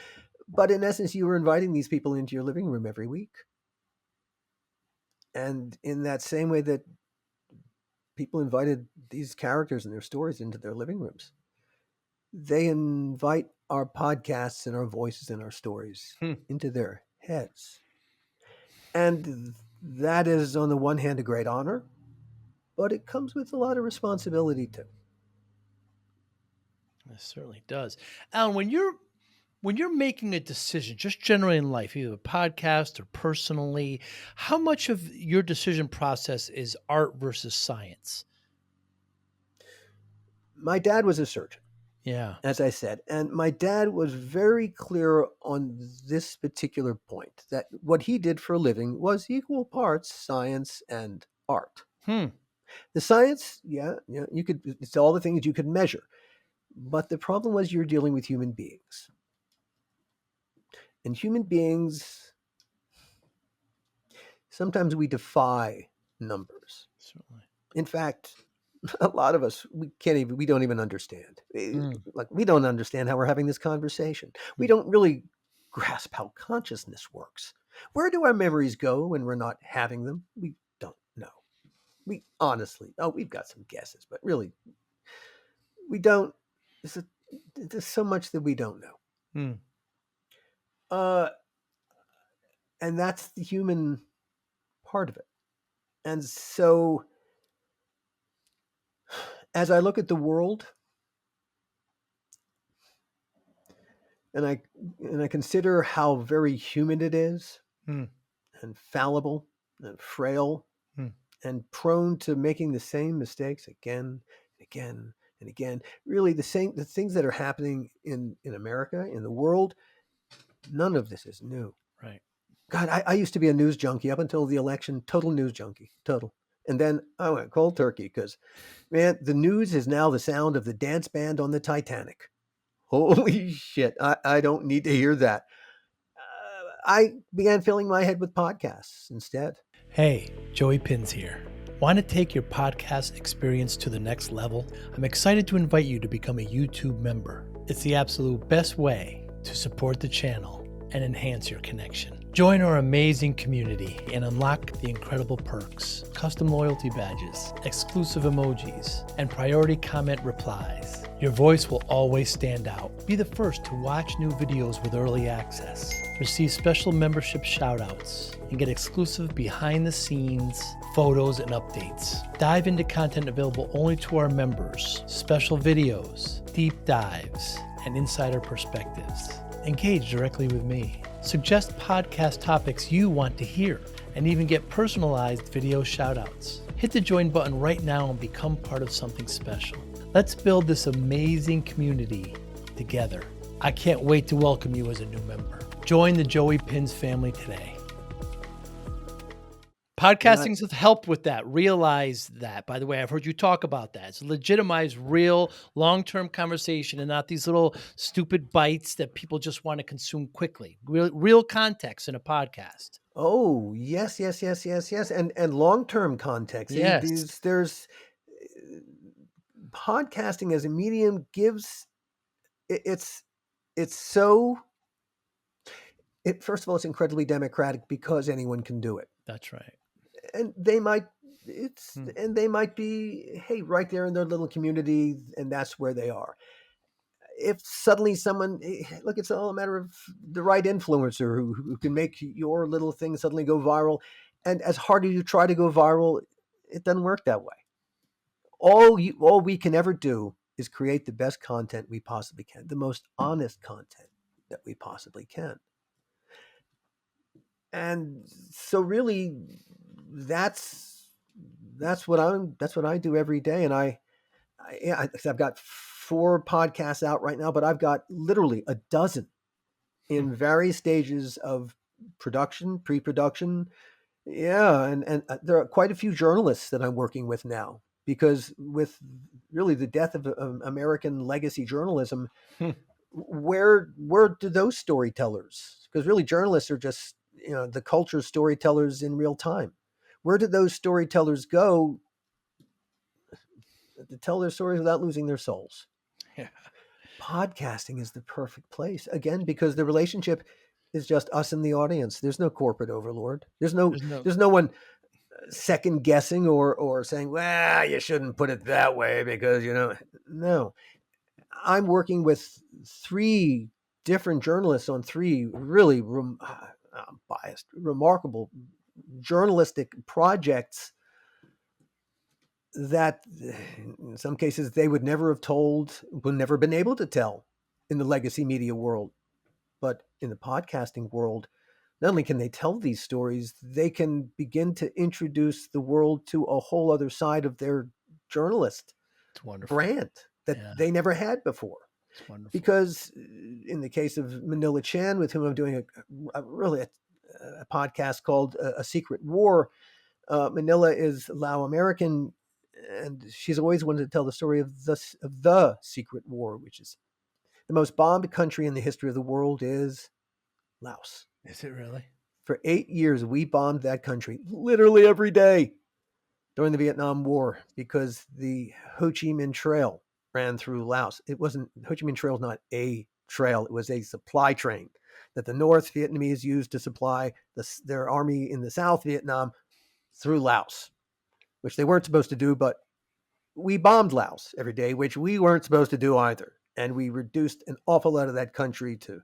But in essence, you were inviting these people into your living room every week. And in that same way that people invited these characters and their stories into their living rooms, they invite our podcasts and our voices and our stories Mm. into their heads. And that is, on the one hand, a great honor, but it comes with a lot of responsibility too. It certainly does. Alan, when you're making a decision, just generally in life, either a podcast or personally, how much of your decision process is art versus science? My dad was a surgeon, Yeah. as I said, and my dad was very clear on this particular point, that what he did for a living was equal parts science and art. Hmm. The science, you could, it's all the things you could measure, but the problem was, you're dealing with human beings, and human beings, sometimes we defy numbers. Certainly. In fact, a lot of us, we don't even understand. Mm. Like, we don't understand how we're having this conversation. We Mm. don't really grasp how consciousness works. Where do our memories go when we're not having them? We don't know. We honestly, we've got some guesses, but really, we don't. There's so much that we don't know. Mm. Uh, and that's the human part of it. And so, As I look at the world, and I consider how very human it is, Hmm. and fallible, and frail, Hmm. and prone to making the same mistakes again and again and again. Really, the things that are happening in America, in the world, none of this is new. Right. God, I used to be a news junkie up until the election, total news junkie, total. And then I went cold turkey because, man, the news is now the sound of the dance band on the Titanic. Holy shit. I don't need to hear that. I began filling my head with podcasts instead. Hey, Joey Pinz here. Want to take your podcast experience to the next level? I'm excited to invite you to become a YouTube member. It's the absolute best way to support the channel and enhance your connection. Join our amazing community and unlock the incredible perks, custom loyalty badges, exclusive emojis, and priority comment replies. Your voice will always stand out. Be the first to watch new videos with early access, receive special membership shoutouts, and get exclusive behind-the-scenes photos and updates. Dive into content available only to our members, special videos, deep dives, and insider perspectives. Engage directly with me. Suggest podcast topics you want to hear, and even get personalized video shoutouts. Hit the join button right now and become part of something special. Let's build this amazing community together. I can't wait to welcome you as a new member. Join the Joey Pinz family today. Podcasting's have helped with that. Realize that. By the way, I've heard you talk about that. It's legitimize real long-term conversation and not these little stupid bites that people just want to consume quickly. Real context in a podcast. Oh, yes, yes, yes, yes, yes. And long-term context. Yes. There's podcasting as a medium gives it's so first of all, it's incredibly democratic because anyone can do it. That's right. And they might be, hey, right there in their little community, and that's where they are. If suddenly someone, look, it's all a matter of the right influencer who can make your little thing suddenly go viral. And as hard as you try to go viral, it doesn't work that way. All we can ever do is create the best content we possibly can, the most honest content that we possibly can. And so really that's what I do every day. And I've got 4 podcasts out right now, but I've got literally a dozen in various stages of production, pre-production. Yeah. And there are quite a few journalists that I'm working with now, because with really the death of American legacy journalism, where do those storytellers, because really journalists are just, the culture storytellers in real time. Where did those storytellers go to tell their stories without losing their souls? Yeah. Podcasting is the perfect place, again, because the relationship is just us and the audience. There's no corporate overlord. There's no one second guessing or saying, well, you shouldn't put it that way because, no. I'm working with 3 different journalists on 3 really biased, remarkable journalistic projects that in some cases they would never been able to tell in the legacy media world. But in the podcasting world, not only can they tell these stories, they can begin to introduce the world to a whole other side of their journalist brand that they never had before. It's wonderful. Because in the case of Manila Chan, with whom I'm doing a podcast called A Secret War, Manila is Lao American, and she's always wanted to tell the story of the Secret War, which is the most bombed country in the history of the world is Laos. Is it really? For 8 years, we bombed that country literally every day during the Vietnam War because the Ho Chi Minh Trail ran through Laos. It wasn't, Ho Chi Minh Trail is not a trail. It was a supply train that the North Vietnamese used to supply their army in the South Vietnam through Laos, which they weren't supposed to do, but we bombed Laos every day, which we weren't supposed to do either. And we reduced an awful lot of that country to,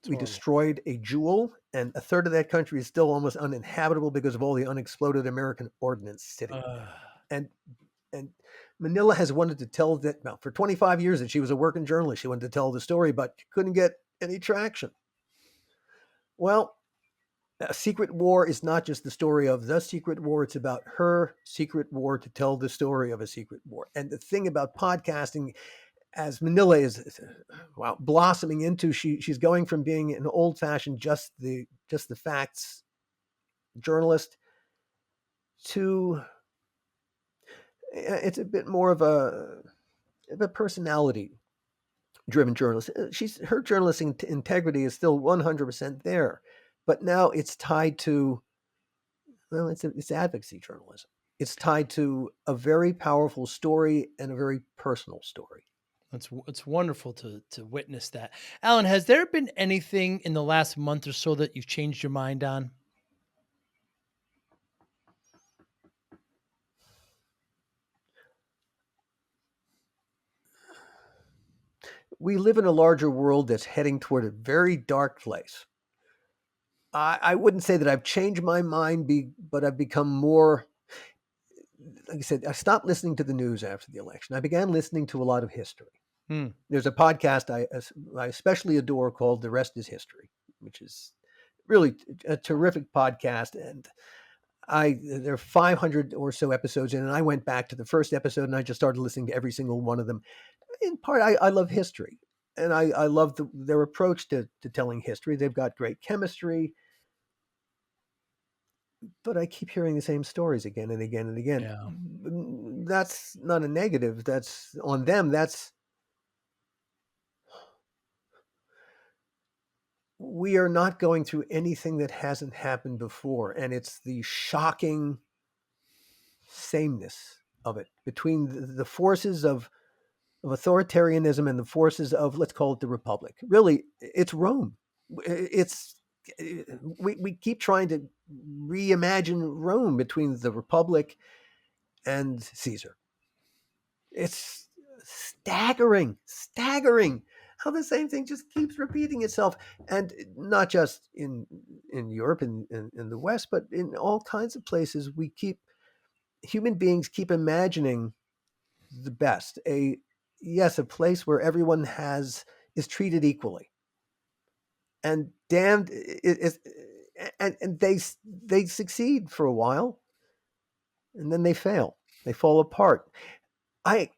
we destroyed a jewel, and a third of that country is still almost uninhabitable because of all the unexploded American ordnance sitting. And and Manila has wanted to tell that, well, for 25 years that she was a working journalist. She wanted to tell the story, but couldn't get any traction. Well, A Secret War is not just the story of the secret war. It's about her secret war to tell the story of a secret war. And the thing about podcasting, as Manila is blossoming into, she's going from being an old fashioned just the facts journalist to it's a bit more of a personality driven journalist. Her journalistic integrity is still 100% there, but now it's tied to, well, it's advocacy journalism. It's tied to a very powerful story and a very personal story. It's wonderful to witness that. Alan, has there been anything in the last month or so that you've changed your mind on? We live in a larger world that's heading toward a very dark place. I wouldn't say that I've changed my mind, but I've become more, like I said, I stopped listening to the news after the election. I began listening to a lot of history. Hmm. There's a podcast I especially adore called The Rest is History, which is really a terrific podcast. And there are 500 or so episodes in, and I went back to the first episode and I just started listening to every single one of them. In part, I love history, and I love their approach to telling history. They've got great chemistry, but I keep hearing the same stories again and again and again. Yeah. That's not a negative. That's on them. We are not going through anything that hasn't happened before, and it's the shocking sameness of it between the forces of authoritarianism and the forces of, let's call it, the Republic. Really, it's Rome. It's we keep trying to reimagine Rome between the Republic and Caesar. It's staggering how the same thing just keeps repeating itself, and not just in Europe and in the West, but in all kinds of places. Human beings keep imagining the best, a place where everyone is treated equally, and damned and they succeed for a while, and then they fail, they fall apart. I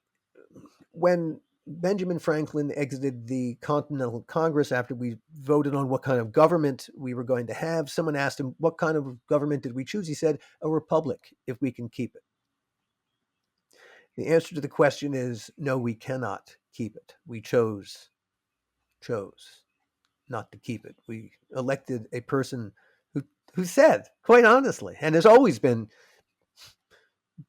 When Benjamin Franklin exited the Continental Congress after we voted on what kind of government we were going to have, someone asked him, what kind of government did we choose? He said, a republic, if we can keep it. The answer to the question is no, we cannot keep it. We chose not to keep it. We elected a person who said, quite honestly, and has always been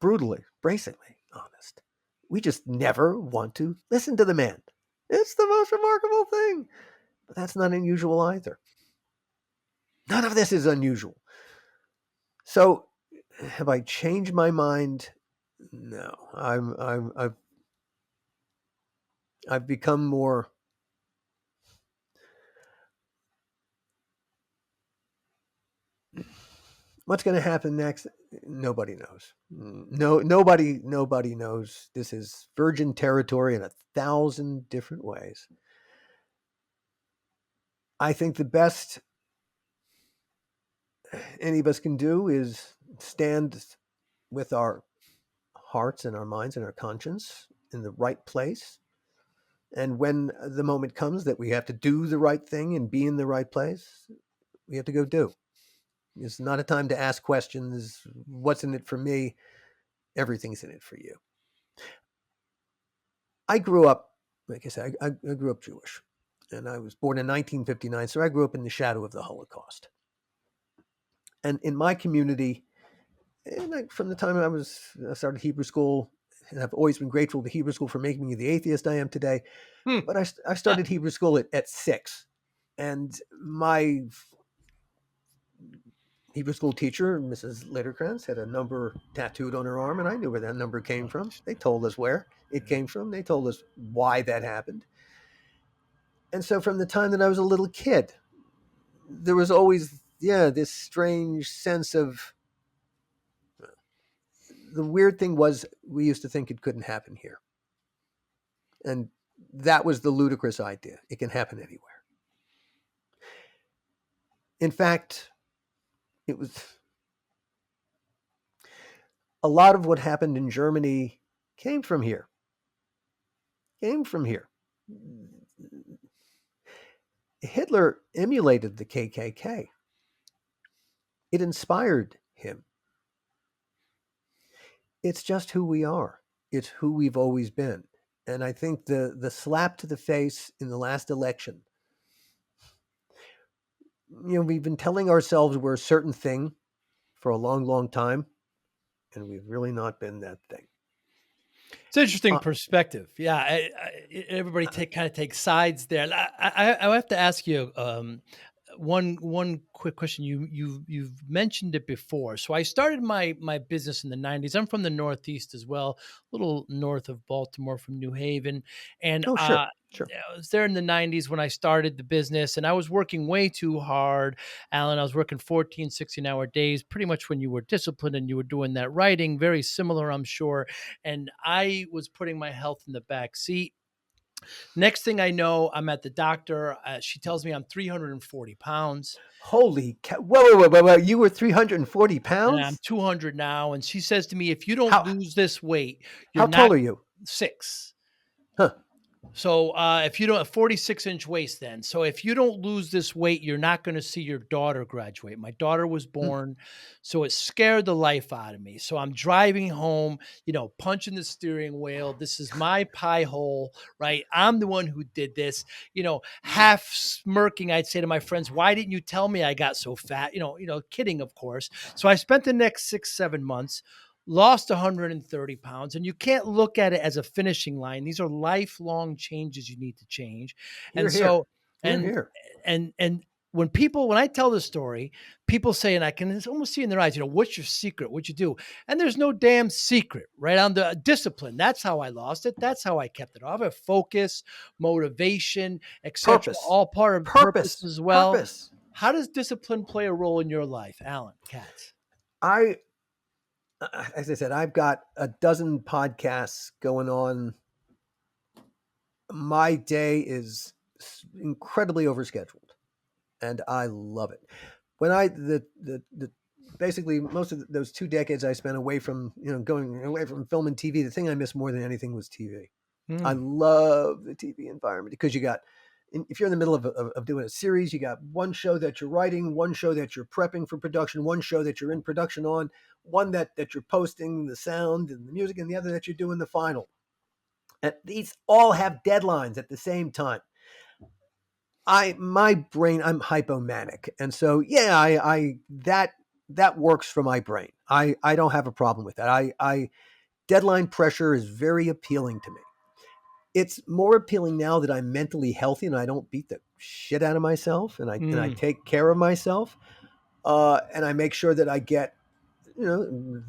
brutally, bracingly honest, we just never want to listen to the man. It's the most remarkable thing. But that's not unusual either. None of this is unusual. So, have I changed my mind? No. I've become more. What's going to happen next? Nobody knows. Nobody knows. This is virgin territory in 1,000 different ways. I think the best any of us can do is stand with our hearts and our minds and our conscience in the right place. And when the moment comes that we have to do the right thing and be in the right place, we have to go do. It's not a time to ask questions. What's in it for me? Everything's in it for you. I grew up, like I said, I grew up Jewish, and I was born in 1959. So I grew up in the shadow of the Holocaust. And in my community, from the time I started Hebrew school, and I've always been grateful to Hebrew school for making me the atheist I am today. But I started Hebrew school at 6. And my Hebrew school teacher, Mrs. Letterkrantz, had a number tattooed on her arm, and I knew where that number came from. They told us where it came from. They told us why that happened. And so from the time that I was a little kid, there was always, this strange sense of the weird thing was we used to think it couldn't happen here. And that was the ludicrous idea. It can happen anywhere. In fact, it was a lot of what happened in Germany came from here. Hitler emulated the KKK. It inspired him. It's just who we are. It's who we've always been. And I think the slap to the face in the last election, we've been telling ourselves we're a certain thing for a long, long time, and we've really not been that thing. It's an interesting perspective. Yeah, everybody kind of takes sides there. I have to ask you one quick question. You've mentioned it before. So I started my business in the 90s. I'm from the Northeast as well, a little north of Baltimore, from New Haven, and Sure. I was there in the 90s when I started the business, and I was working way too hard, Alan. I was working 14, 16-hour days, pretty much when you were disciplined and you were doing that writing, very similar, I'm sure. And I was putting my health in the back seat. Next thing I know, I'm at the doctor. She tells me I'm 340 pounds. Holy cow. Whoa. You were 340 And I'm pounds? 200 now. And she says to me, if you don't lose this weight, you're how not tall are you? 6. Huh. So if you don't, 46-inch waist then. So if you don't lose this weight, you're not going to see your daughter graduate. My daughter was born, so it scared the life out of me. So I'm driving home, punching the steering wheel. This is my pie hole, right? I'm the one who did this, half smirking. I'd say to my friends, why didn't you tell me I got so fat? Kidding, of course. So I spent the next 6-7 months, lost 130 pounds, and you can't look at it as a finishing line. These are lifelong changes you need to change. And so, and when I tell this story, people say, and I can almost see in their eyes, what's your secret? What'd you do? And there's no damn secret, right? On the discipline. That's how I lost it. That's how I kept it off. I have focus, motivation, etc. All part of purpose as well. How does discipline play a role in your life, Alan Katz? As I said, I've got a dozen podcasts going on. My day is incredibly overscheduled, and I love it. When basically most of those 2 decades I spent away from, going away from film and TV, the thing I missed more than anything was TV. I love the TV environment because if you're in the middle of doing a series, you got one show that you're writing, one show that you're prepping for production, one show that you're in production on, one that you're posting the sound and the music, and the other that you're doing the final. And these all have deadlines at the same time. My brain, I'm hypomanic. And so, that works for my brain. I don't have a problem with that. Deadline pressure is very appealing to me. It's more appealing now that I'm mentally healthy and I don't beat the shit out of myself, and I take care of myself, and I make sure that I get, I'm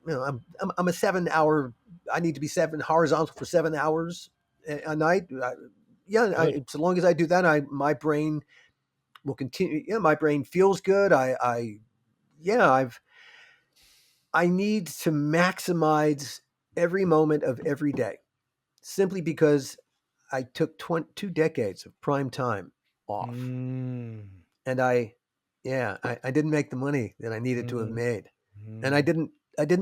a 7-hour. I need to be horizontal for 7 hours a night. So long as I do that, my brain will continue. Yeah, my brain feels good. I need to maximize every moment of every day, simply because I took 2 decades of prime time off, and I didn't make the money that I needed to have made, and I didn't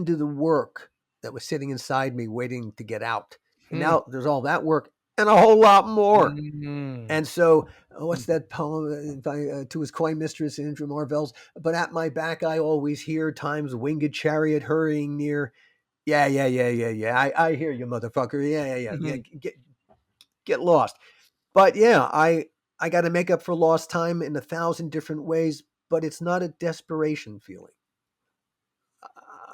do the work that was sitting inside me waiting to get out. And now there's all that work and a whole lot more. And so, what's that poem to his coy mistress, Andrew Marvell's? But at my back I always hear Time's winged chariot hurrying near. Yeah. I hear you, motherfucker. Yeah. Get lost. But I got to make up for lost time in 1,000 different ways, but it's not a desperation feeling.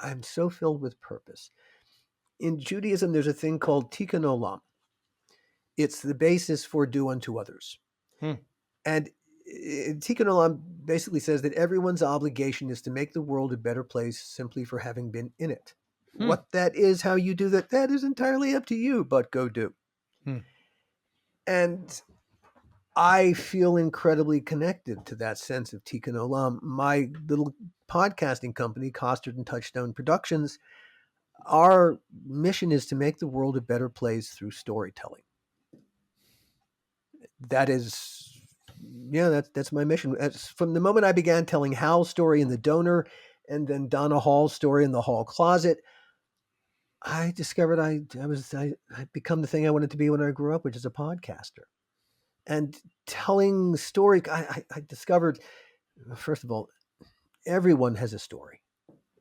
I'm so filled with purpose. In Judaism, there's a thing called tikkun olam. It's the basis for do unto others. And tikkun olam basically says that everyone's obligation is to make the world a better place simply for having been in it. What that is, how you do that is entirely up to you, but go do. And I feel incredibly connected to that sense of tikkun olam. My little podcasting company, Costard and Touchstone Productions, Our mission is to make the world a better place through storytelling. That is, yeah, that's my mission. From the moment I began telling Hal's story in The Donor, and then Donna Hall's story in The Hall Closet, I discovered I'd become the thing I wanted to be when I grew up, which is a podcaster. And telling story, I discovered, first of all, everyone has a story.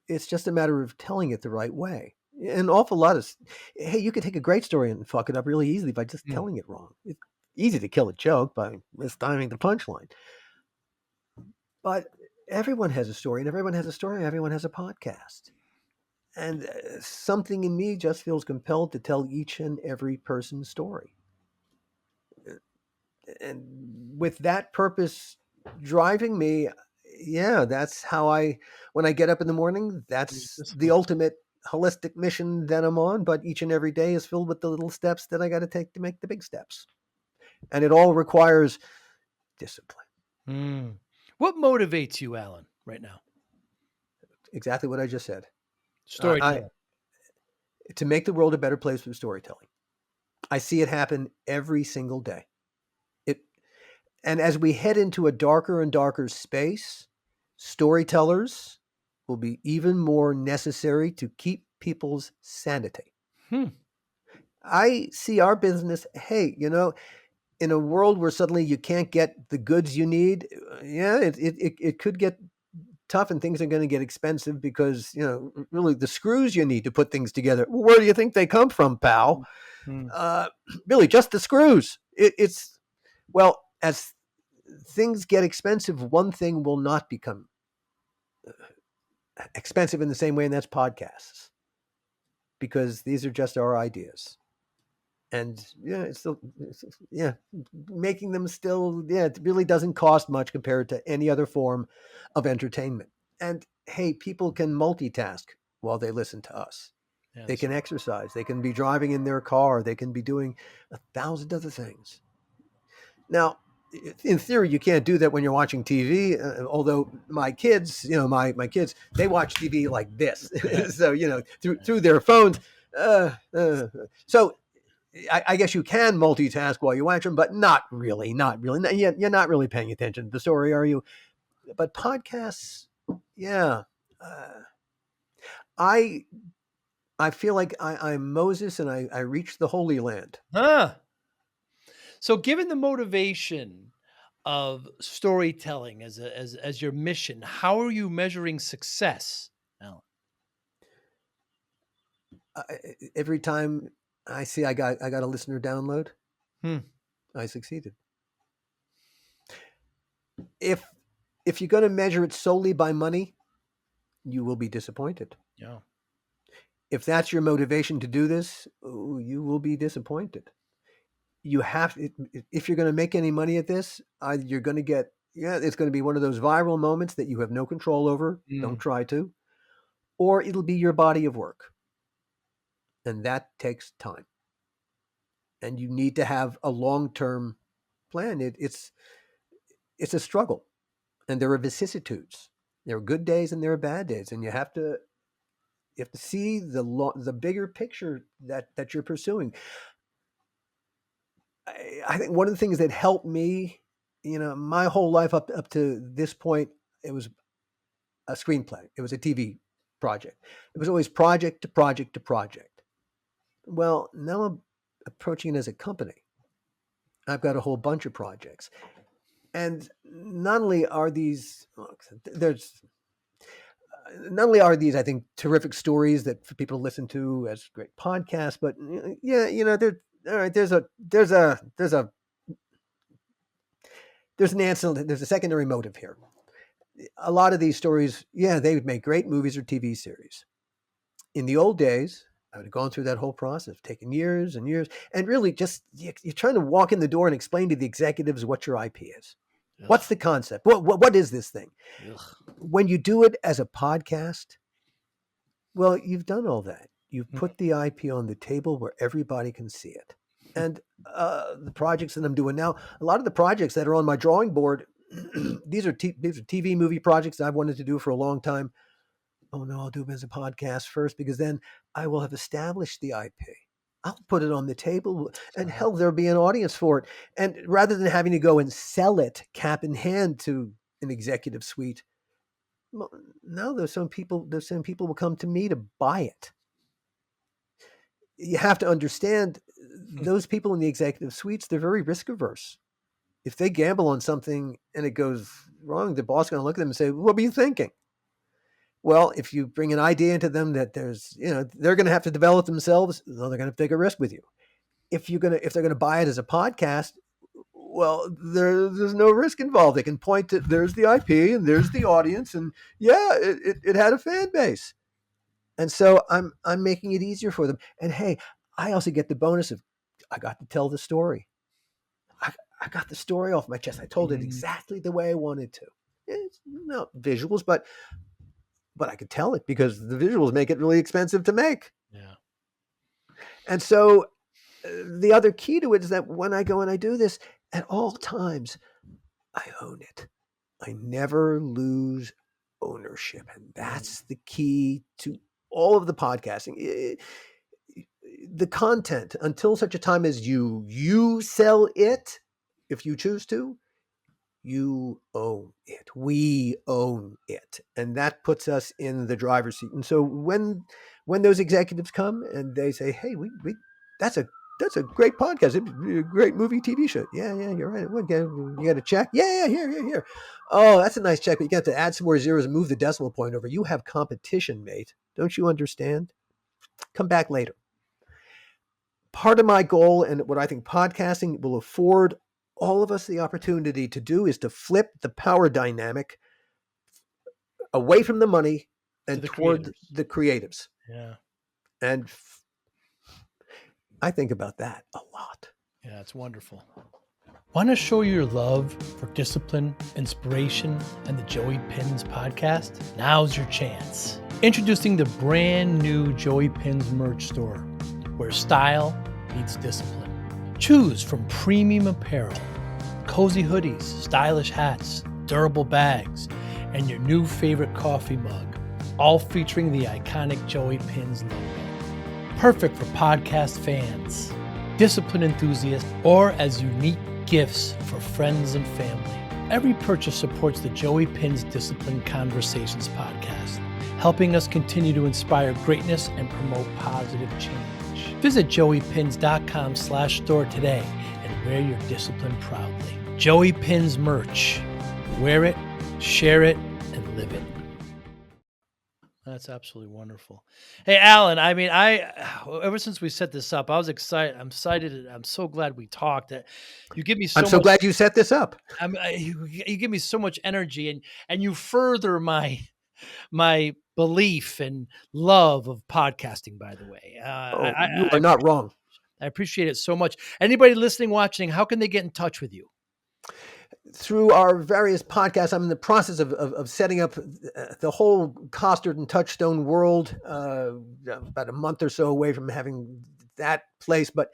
It's just a matter of telling it the right way. An awful lot of, hey, you could take a great story and fuck it up really easily by just telling it wrong. It's easy to kill a joke by mistiming the punchline. But everyone has a story, and everyone has a story, everyone has a podcast. And something in me just feels compelled to tell each and every person's story. And with that purpose driving me, yeah, that's how when I get up in the morning, that's the ultimate holistic mission that I'm on. But each and every day is filled with the little steps that I got to take to make the big steps. And it all requires discipline. What motivates you, Alan, right now? Exactly what I just said. Storytelling. To make the world a better place through storytelling. I see it happen every single day. And as we head into a darker and darker space, storytellers will be even more necessary to keep people's sanity. I see our business, hey, in a world where suddenly you can't get the goods you need, yeah, it could get tough, and things are going to get expensive because, really the screws you need to put things together, where do you think they come from, pal? Really, just the screws. Well, as things get expensive, one thing will not become expensive in the same way, and that's podcasts. Because these are just our ideas. And making them still, it really doesn't cost much compared to any other form of entertainment. And hey, people can multitask while they listen to us. Yeah, they can exercise. They can be driving in their car. They can be doing 1,000 other things. Now, in theory, you can't do that when you're watching TV. Although my kids, my kids, they watch TV like this. So, through their phones. So I guess you can multitask while you watch them, but not really. You're not really paying attention to the story, are you? But podcasts, yeah. I feel like I'm Moses, and I reached the Holy Land. So given the motivation of storytelling as your mission, how are you measuring success, Alan? Every time I see I got a listener download, I succeeded. If you're going to measure it solely by money, you will be disappointed. Yeah. If that's your motivation to do this, you will be disappointed. You have, if you're going to make any money at this, you're going to get, it's going to be one of those viral moments that you have no control over. Don't try to. Or it'll be your body of work. And that takes time. And you need to have a long-term plan. It's a struggle. And there are vicissitudes. There are good days and there are bad days. And you have to see the bigger picture that you're pursuing. I think one of the things that helped me, my whole life up to this point, it was a screenplay. It was a TV project. It was always project to project to project. Well, now I'm approaching it as a company. I've got a whole bunch of projects. And not only are these, I think, terrific stories that for people to listen to as great podcasts, but there's an answer. There's a secondary motive here. A lot of these stories, they would make great movies or TV series. In the old days, I would have gone through that whole process, taking years and years, and really just you're trying to walk in the door and explain to the executives what your IP is. Ugh. What's the concept? What is this thing? Ugh. When you do it as a podcast, well, you've done all that. You've put the IP on the table where everybody can see it. And the projects that I'm doing now, a lot of the projects that are on my drawing board, these are TV movie projects that I've wanted to do for a long time. oh no, I'll do it as a podcast first because then I will have established the IP. I'll put it on the table and hell, there'll be an audience for it. And rather than having to go and sell it cap in hand to an executive suite, no, those same people will come to me to buy it. You have to understand those people in the executive suites, they're very risk averse. If they gamble on something and it goes wrong, the boss is going to look at them and say, what were you thinking? Well, if you bring an idea into them that there's, they're going to have to develop themselves, they're going to take a risk with you. If they're going to buy it as a podcast, well, there's no risk involved. They can point to, there's the IP and there's the audience, and yeah, it had a fan base. And so I'm making it easier for them. And hey, I also get the bonus of I got to tell the story. I got the story off my chest. I told it exactly the way I wanted to. It's not visuals, but I could tell it because the visuals make it really expensive to make. Yeah. And so the other key to it is that when I go and I do this, at all times, I own it. I never lose ownership. And that's the key to all of the podcasting. The content, until such a time as you sell it, if you choose to, you own it. We own it. And that puts us in the driver's seat. And so when those executives come and they say, hey, we that's a great podcast, a great movie, TV show. Yeah, you're right. You got a check? Yeah, here. Oh, that's a nice check, but you got to add some more zeros and move the decimal point over. You have competition, mate. Don't you understand? Come back later. Part of my goal and what I think podcasting will afford all of us the opportunity to do is to flip the power dynamic away from the money and toward the creatives. Yeah. And I think about that a lot. Yeah, it's wonderful. Want to show your love for discipline, inspiration, and the Joey Pinz podcast? Now's your chance. Introducing the brand new Joey Pinz merch store, where style meets discipline. Choose from premium apparel, cozy hoodies, stylish hats, durable bags, and your new favorite coffee mug, all featuring the iconic Joey Pinz logo. Perfect for podcast fans, discipline enthusiasts, or as unique gifts for friends and family. Every purchase supports the Joey Pinz Discipline Conversations podcast, helping us continue to inspire greatness and promote positive change. Visit joeypinz.com/store today and wear your discipline proudly. Joey Pinz merch. Wear it, share it, and live it. That's absolutely wonderful. Hey, Alan, I mean, ever since we set this up, I was excited. I'm excited. I'm so glad we talked. That you give me so I'm so glad you set this up. You give me so much energy, and you further my belief and love of podcasting, by the way. You are not wrong. I appreciate it so much. Anybody listening, watching, how can they get in touch with you? Through our various podcasts, I'm in the process of setting up the whole Costard and Touchstone world, about a month or so away from having that place. But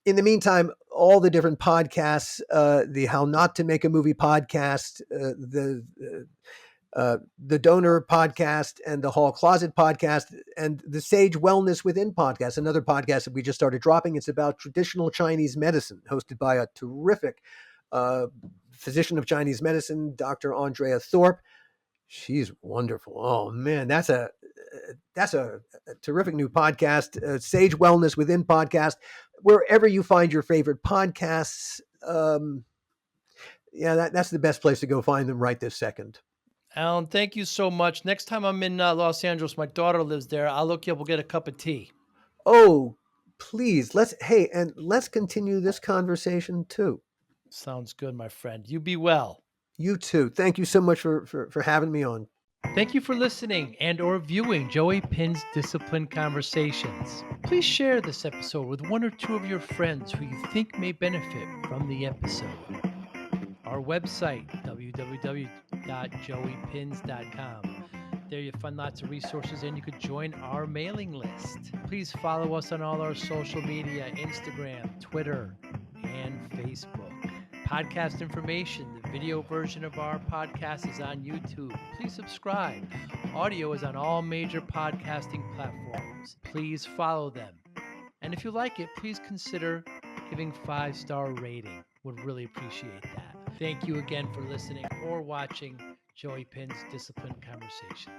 in the meantime, all the different podcasts, the How Not to Make a Movie podcast, the Donor podcast, and the Hall Closet podcast, and the Sage Wellness Within podcast, another podcast that we just started dropping. It's about traditional Chinese medicine, hosted by a terrific physician of Chinese medicine, Dr. Andrea Thorpe. She's wonderful. Oh man, that's a terrific new podcast. Sage Wellness Within podcast, wherever you find your favorite podcasts. That's the best place to go find them right this second. Alan, thank you so much. Next time I'm in Los Angeles, my daughter lives there. I'll look you up. We'll get a cup of tea. Oh, please. Let's continue this conversation too. Sounds good, my friend. You be well. You too. Thank you so much for having me on. Thank you for listening and or viewing Joey Pinz Discipline Conversations. Please share this episode with one or two of your friends who you think may benefit from the episode. Our website, www.joeypinz.com. There you'll find lots of resources and you could join our mailing list. Please follow us on all our social media, Instagram, Twitter, and Facebook. Podcast information, the video version of our podcast is on YouTube. Please subscribe. Audio is on all major podcasting platforms. Please follow them. And if you like it, please consider giving 5-star rating. Would really appreciate that. Thank you again for listening or watching Joey Pinz Discipline Conversations.